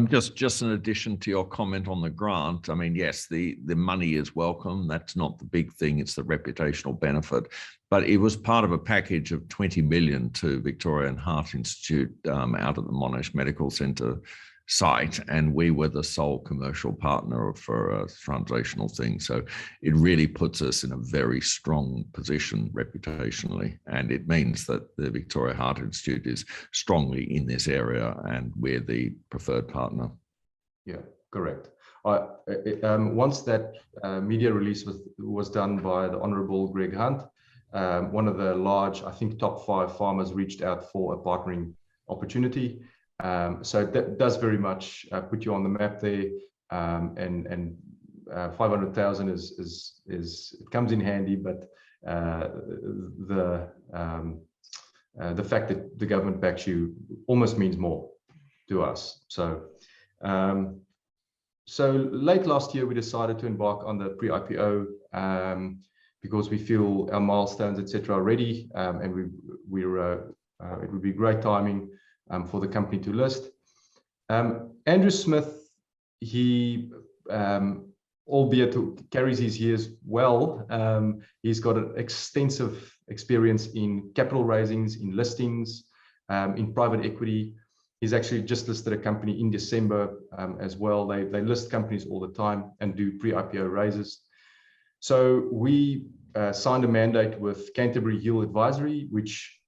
Just in addition to your comment on the grant, I mean, yes, the money is welcome. That's not the big thing. It's the reputational benefit. But it was part of a package of 20 million to Victorian Heart Institute out at the Monash Medical Centre site. And we were the sole commercial partner for a translational thing. So it really puts us in a very strong position reputationally. And it means that the Victoria Heart Institute is strongly in this area and we're the preferred partner. Yeah, correct. Once that media release was done by the Honourable Greg Hunt, one of the large, I think, top 5 farmers reached out for a partnering opportunity. So that does very much put you on the map there, and 500,000 is it comes in handy, but the fact that the government backs you almost means more to us. So so late last year we decided to embark on the pre-IPO because we feel our milestones, etc., are ready, and it would be great timing for the company to list. Andrew Smith, he, albeit carries his years well, he's got an extensive experience in capital raisings, in listings, in private equity. He's actually just listed a company in December as well. They list companies all the time and do pre-IPO raises. So we signed a mandate with Canterbury Hill Advisory, which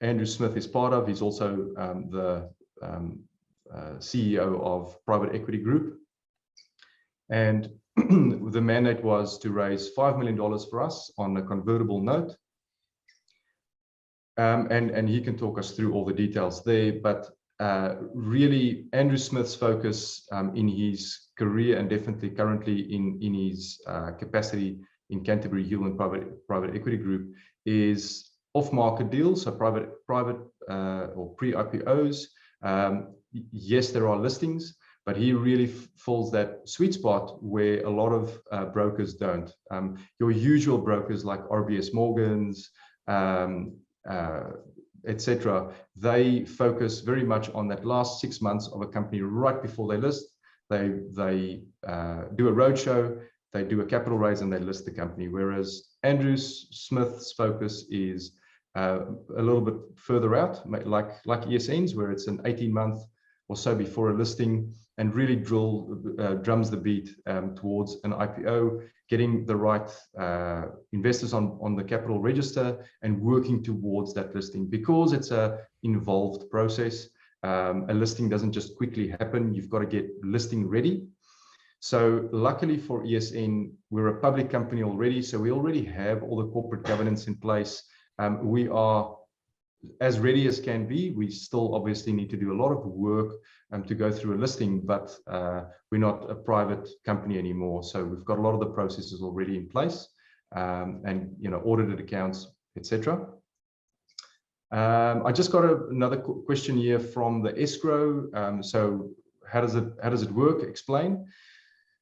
Andrew Smith is part of. He's also the CEO of Private Equity Group. And the mandate was to raise $5 million for us on a convertible note. And he can talk us through all the details there. But really, Andrew Smith's focus in his career, and definitely currently in his capacity in Canterbury Hill and Private Equity Group, is off-market deals, so private or pre-IPOs. Yes, there are listings, but he really fills that sweet spot where a lot of brokers don't. Your usual brokers like RBS Morgans, etc., they focus very much on that last 6 months of a company right before they list. They do a roadshow, they do a capital raise, and they list the company. Whereas Andrew Smith's focus is a little bit further out, like ESN's, where it's an 18-month or so before a listing, and really drums the beat towards an IPO, getting the right investors on the capital register and working towards that listing. Because it's an involved process, a listing doesn't just quickly happen. You've got to get listing ready. So luckily for ESN, we're a public company already, so we already have all the corporate governance in place. We are as ready as can be. We still obviously need to do a lot of work to go through a listing, but we're not a private company anymore. So we've got a lot of the processes already in place, and audited accounts, etc. I just got another question here from the escrow. So how does it work? Explain.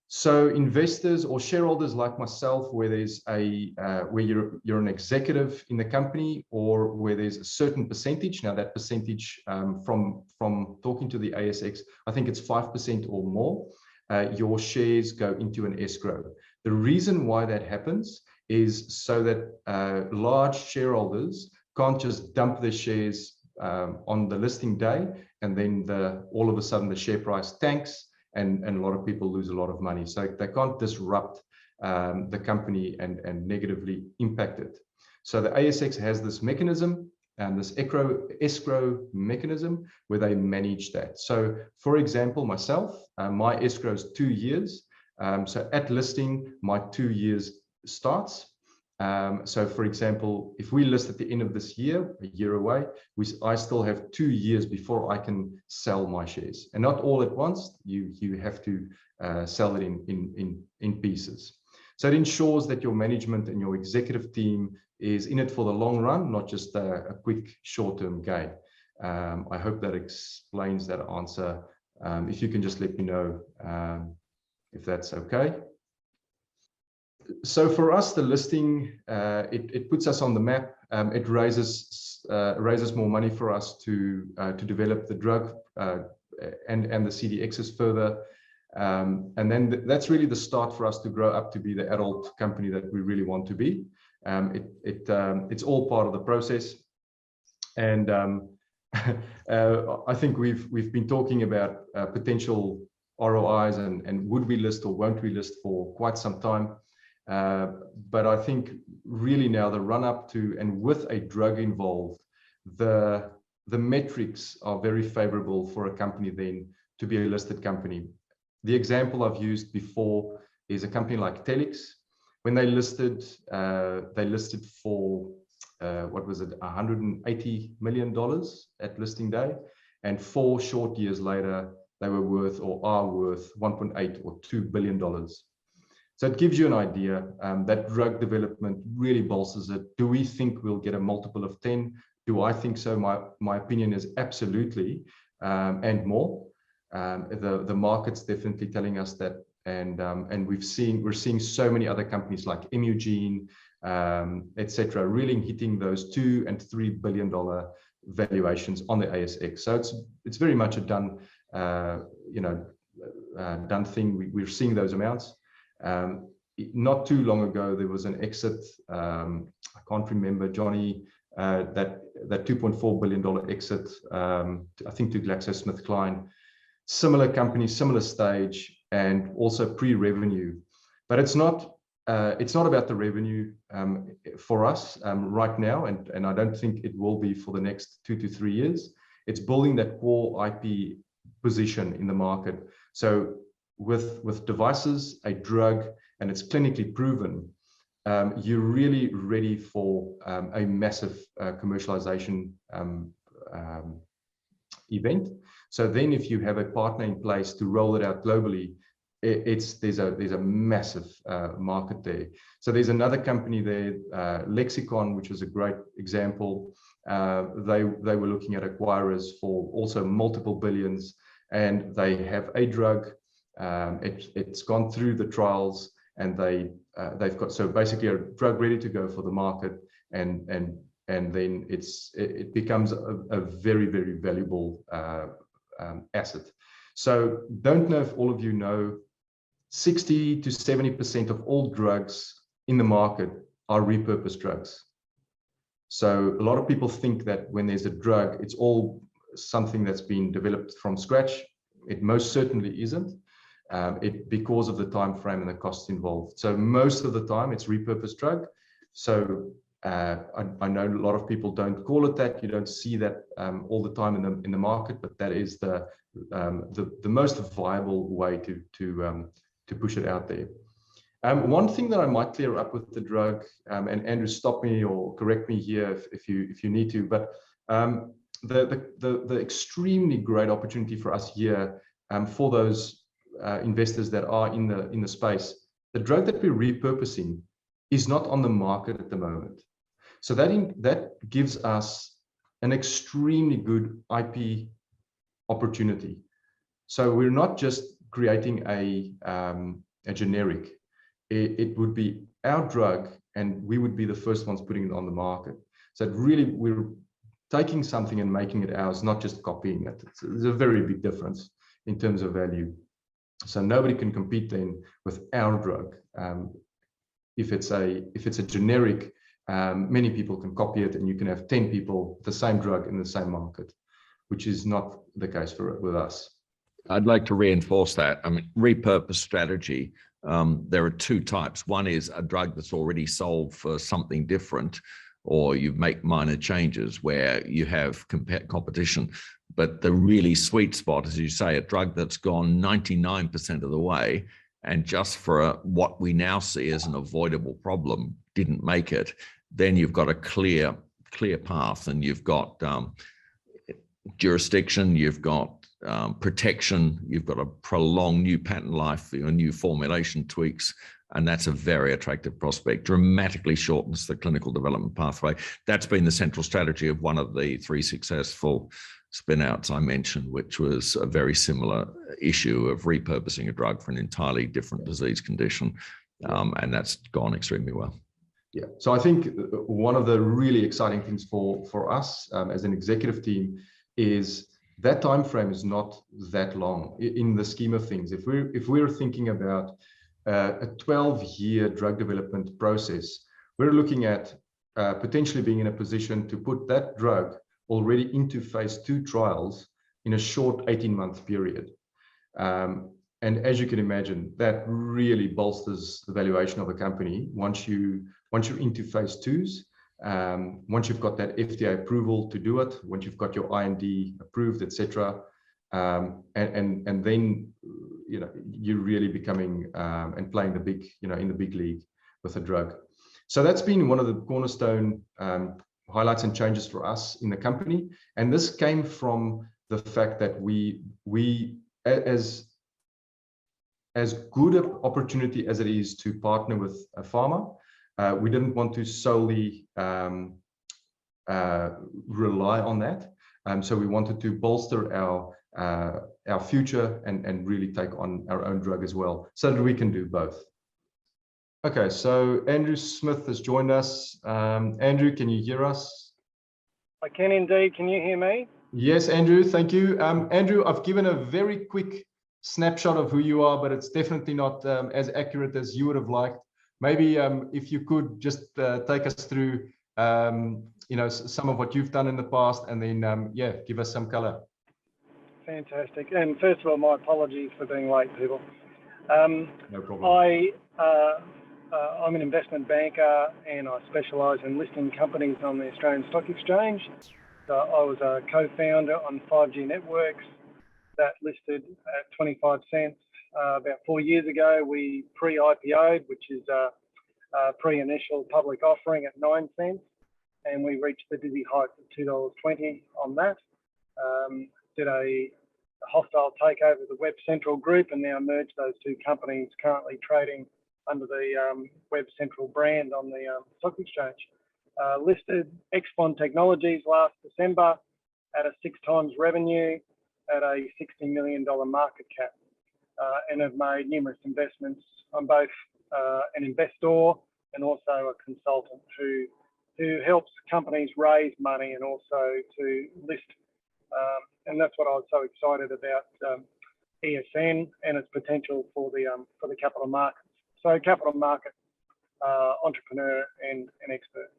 So investors or shareholders like myself, where there's where you're an executive in the company, or where there's a certain percentage. Now that percentage, from talking to the ASX, I think it's 5% or more. Your shares go into an escrow. The reason why that happens is so that large shareholders can't just dump their shares on the listing day, and then all of a sudden the share price tanks. And a lot of people lose a lot of money. So they can't disrupt the company and negatively impact it. So the ASX has this mechanism, and this escrow mechanism, where they manage that. So for example, myself, my escrow is 2 years. So at listing, my 2 years starts. So for example, if we list at the end of this year, a year away, I still have 2 years before I can sell my shares, and not all at once. You have to sell it in pieces. So it ensures that your management and your executive team is in it for the long run, not just a quick short-term gain. I hope that explains that answer. If you can just let me know if that's okay. So for us, the listing, it puts us on the map. It raises more money for us to develop the drug and the CDXs further. And then that's really the start for us to grow up to be the adult company that we really want to be. It's all part of the process. And I think we've been talking about potential ROIs and would we list or won't we list for quite some time. But I think really now the run up to, and with a drug involved, the metrics are very favorable for a company then to be a listed company. The example I've used before is a company like Telix. When they listed for what was it, $180 million at listing day, and 4 short years later they were worth, or are worth, 1.8 or $2 billion. So it gives you an idea that drug development really bolsters it. Do we think we'll get a multiple of 10? Do I think so? My opinion is absolutely, and more. The market's definitely telling us that, and we're seeing so many other companies like Imugene, etc., really hitting those $2 and $3 billion valuations on the ASX. So it's very much a done thing. We're seeing those amounts. Not too long ago, there was an exit. I can't remember, Johnny, that $2.4 billion exit, I think to GlaxoSmithKline, similar company, similar stage, and also pre-revenue. But it's not about the revenue for us right now, and I don't think it will be for the next 2 to 3 years. It's building that core IP position in the market. So with devices, a drug, and it's clinically proven, you're really ready for a massive commercialization event. So then if you have a partner in place to roll it out globally, there's a massive market there. So there's another company there, Lexicon, which was a great example. They were looking at acquirers for also multiple billions, and they have a drug. It's gone through the trials, and they've got, so basically a drug ready to go for the market, and then it becomes a very, very valuable asset. So don't know if all of you know, 60 to 70% of all drugs in the market are repurposed drugs. So a lot of people think that when there's a drug, it's all something that's been developed from scratch. It most certainly isn't, because of the time frame and the costs involved. So most of the time it's repurposed drug. So I know a lot of people don't call it that. You don't see that all the time in the market, but that is the most viable way to push it out there. One thing that I might clear up with the drug, and Andrew, stop me or correct me here if you need to, but the extremely great opportunity for us here, for those investors that are in the space, the drug that we're repurposing is not on the market at the moment. So that gives us an extremely good IP opportunity. So we're not just creating a generic. It would be our drug, and we would be the first ones putting it on the market. So it really, we're taking something and making it ours, not just copying it. There's a very big difference in terms of value. So nobody can compete then with our drug. If it's a generic, many people can copy it, and you can have 10 people with the same drug in the same market, which is not the case with us. I'd like to reinforce that. I mean, repurpose strategy, there are two types. One is a drug that's already sold for something different, or you make minor changes where you have competition. But the really sweet spot, as you say, a drug that's gone 99% of the way, and just for what we now see as an avoidable problem, didn't make it, then you've got a clear path, and you've got jurisdiction, you've got protection, you've got a prolonged new patent life for your new formulation tweaks, and that's a very attractive prospect. Dramatically shortens the clinical development pathway. That's been the central strategy of one of the 3 successful spin-outs I mentioned, which was a very similar issue of repurposing a drug for an entirely different disease condition, and that's gone extremely well. Yeah, so I think one of the really exciting things for us as an executive team is that time frame is not that long in the scheme of things. If we're thinking about a 12-year drug development process, we're looking at potentially being in a position to put that drug already into phase 2 trials in a short 18-month period. And as you can imagine, that really bolsters the valuation of a company once you're into phase 2s. Once you've got that FDA approval to do it, once you've got your IND approved, etc., and then you're really becoming and playing the big, in the big league with a drug. So that's been one of the cornerstone highlights and changes for us in the company, and this came from the fact that we as good an opportunity as it is to partner with a pharma, we didn't want to solely rely on that. So we wanted to bolster our future and really take on our own drug as well, so that we can do both. Okay, so Andrew Smith has joined us. Andrew, can you hear us? I can indeed. Can you hear me? Yes, Andrew, thank you. Andrew, I've given a very quick snapshot of who you are, but it's definitely not as accurate as you would have liked. Maybe if you could just take us through some of what you've done in the past, and then yeah, give us some color. Fantastic. And first of all, my apologies for being late, people. No problem. I'm an investment banker and I specialise in listing companies on the Australian Stock Exchange. So I was a co-founder on 5G Networks that listed at 25 cents. About 4 years ago, we pre-IPO'd, which is a pre-initial public offering at 9 cents. And we reached the dizzy heights of $2.20 on that. Did a hostile takeover of the Web Central group and now merged those two companies, currently trading under the Web Central brand on the stock exchange. Listed Xpon Technologies last December at a 6 times revenue at a $60 million market cap, and have made numerous investments. I'm both an investor and also a consultant who helps companies raise money and also to list. And that's what I was so excited about ESN and its potential for the capital markets. So capital market entrepreneur and an expert.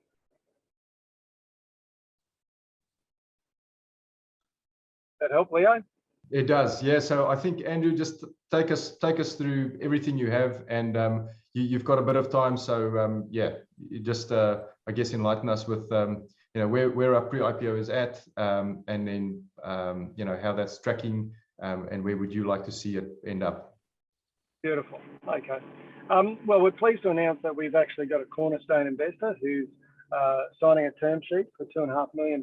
That help, Leo? It does, yeah. So I think, Andrew, just take us through everything you have, and you've got a bit of time. So yeah, you just I guess enlighten us with where our pre-IPO is at, and then how that's tracking, and where would you like to see it end up? Beautiful. Okay. Well, we're pleased to announce that we've actually got a cornerstone investor who's signing a term sheet for $2.5 million,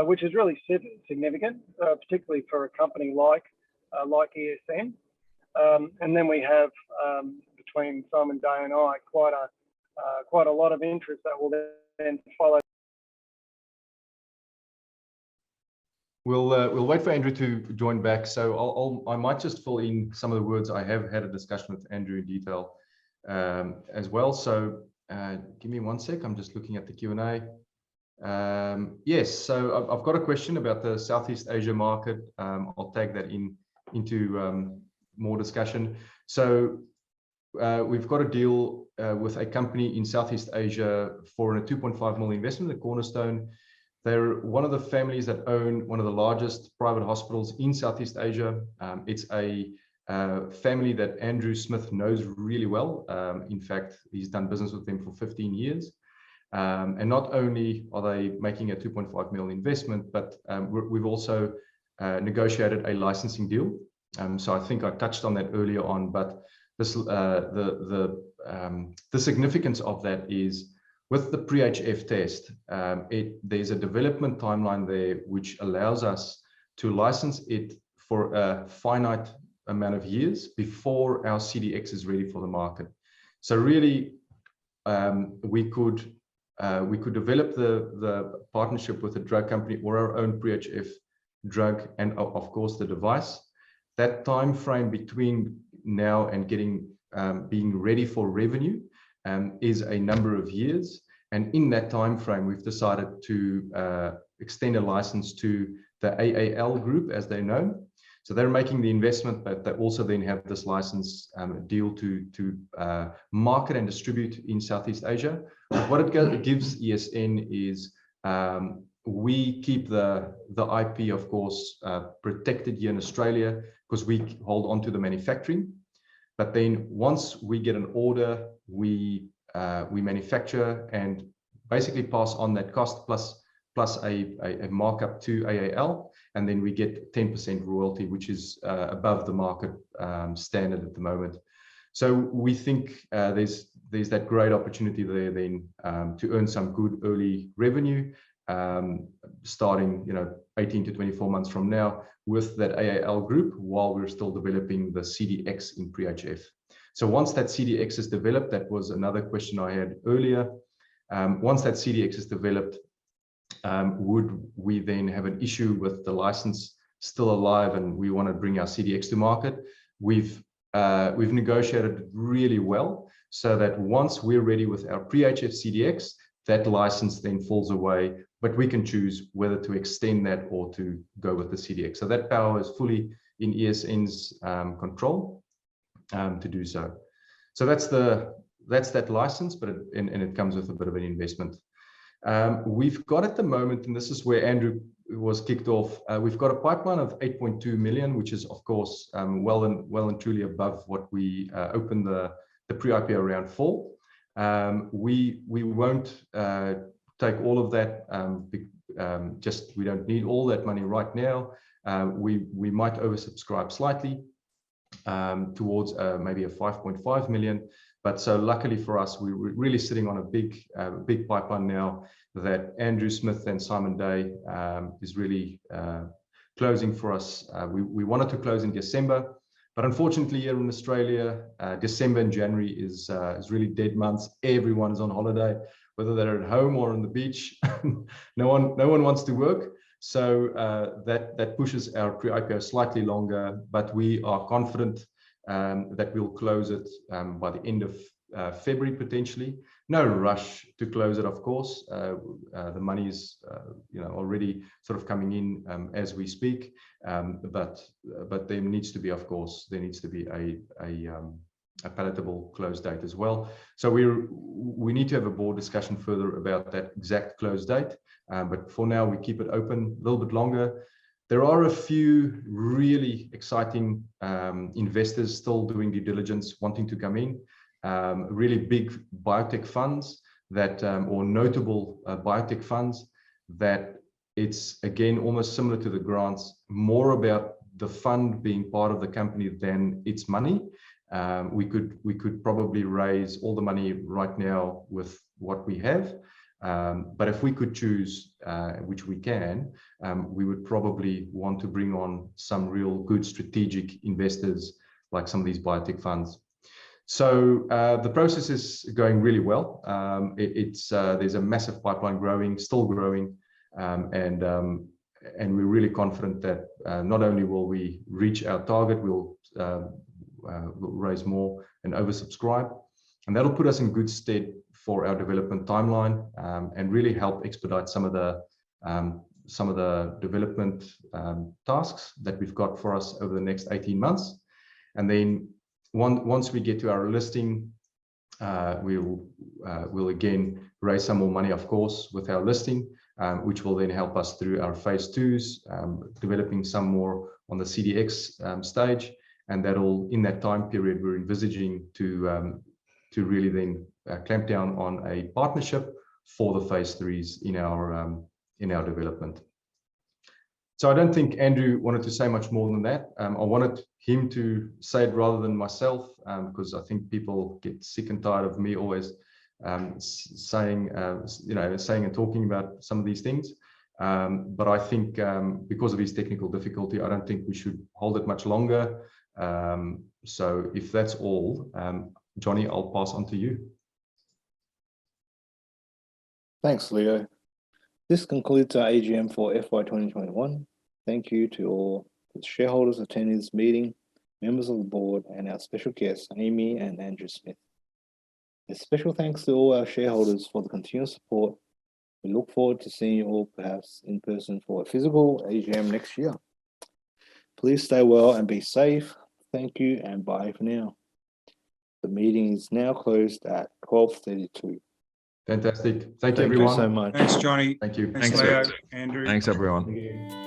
which is really significant, particularly for a company like ESN. And then we have between Simon Day and I quite a lot of interest that will then follow. We'll wait for Andrew to join back. So I might just fill in some of the words. I have had a discussion with Andrew in detail as well. So give me 1 sec. I'm just looking at the Q&A. Yes, so I've got a question about the Southeast Asia market. I'll tag that into more discussion. So we've got a deal with a company in Southeast Asia for a 2.5 million investment, the Cornerstone. They're one of the families that own one of the largest private hospitals in Southeast Asia. It's a family that Andrew Smith knows really well. In fact, he's done business with them for 15 years. And not only are they making a 2.5 million investment, but we've also negotiated a licensing deal. So I think I touched on that earlier on, but this, the significance of that is with the pre-HF test, there's a development timeline there which allows us to license it for a finite amount of years before our CDX is ready for the market. So really, we could develop the partnership with a drug company or our own pre-HF drug and of course the device. That time frame between now and being ready for revenue is a number of years, and in that time frame we've decided to extend a license to the AAL group, as they're known. So they're making the investment, but they also then have this license deal to market and distribute in Southeast Asia. What it gives ESN is we keep the IP, of course, protected here in Australia because we hold on to the manufacturing. But then once we get an order, we manufacture and basically pass on that cost plus a markup to AAL, and then we get 10% royalty, which is above the market standard at the moment. So we think there's that great opportunity there then to earn some good early revenue, starting 18 to 24 months from now with that AAL group, while we're still developing the CDX in pre-HF. So once that CDX is developed, that was another question I had earlier. Once that CDX is developed, would we then have an issue with the license still alive and we want to bring our CDX to market? We've negotiated really well so that once we're ready with our pre-HF CDX, that license then falls away, but we can choose whether to extend that or to go with the CDX. So that power is fully in ESN's control to do so. So that's that license, but it comes with a bit of an investment. We've got at the moment, and this is where Andrew was kicked off, we've got a pipeline of 8.2 million, which is of course well and truly above what we opened the pre-IPO round for. We won't take all of that, we don't need all that money right now. We might oversubscribe slightly towards maybe a 5.5 million. But so luckily for us, we're really sitting on a big pipeline now that Andrew Smith and Simon Day is really closing for us. We wanted to close in December, but unfortunately here in Australia, December and January is really dead months. Everyone is on holiday, whether they're at home or on the beach. No one wants to work. So that pushes our pre-IPO slightly longer, but we are confident that we'll close it by the end of February potentially. No rush to close it, of course. The money is already sort of coming in as we speak, but there needs to be, of course, a palatable close date as well. So we need to have a board discussion further about that exact close date, but for now we keep it open a little bit longer. There are a few really exciting investors still doing due diligence, wanting to come in. Really big biotech funds that, or notable biotech funds that it's again almost similar to the grants, more about the fund being part of the company than its money. We could probably raise all the money right now with what we have. But if we could choose, which we can, we would probably want to bring on some real good strategic investors like some of these biotech funds. So the process is going really well. There's a massive pipeline growing, still growing, and we're really confident that not only will we reach our target, we'll raise more and oversubscribe, and that'll put us in good stead for our development timeline, and really help expedite some of the development tasks that we've got for us over the next 18 months. And then once we get to our listing, we'll again raise some more money, of course, with our listing, which will then help us through our phase 2s, developing some more on the CDX stage, and that'll, in that time period, we're envisaging to really then clamp down on a partnership for the phase 3s in our development. So I don't think Andrew wanted to say much more than that. I wanted him to say it rather than myself, because I think people get sick and tired of me always saying and talking about some of these things. But I think because of his technical difficulty, I don't think we should hold it much longer. So if that's all, Johnny, I'll pass on to you. Thanks, Leo. This concludes our AGM for FY2021. Thank you to all the shareholders attending this meeting, members of the board, and our special guests, Amy and Andrew Smith. A special thanks to all our shareholders for the continuous support. We look forward to seeing you all perhaps in person for a physical AGM next year. Please stay well and be safe. Thank you and bye for now. The meeting is now closed at 12:32. Fantastic. Thank you, everyone. Thank you so much. Thanks, Johnny. Thank you. Thanks, Thanks, Leo, everyone. Andrew. Thanks, everyone. Thank you.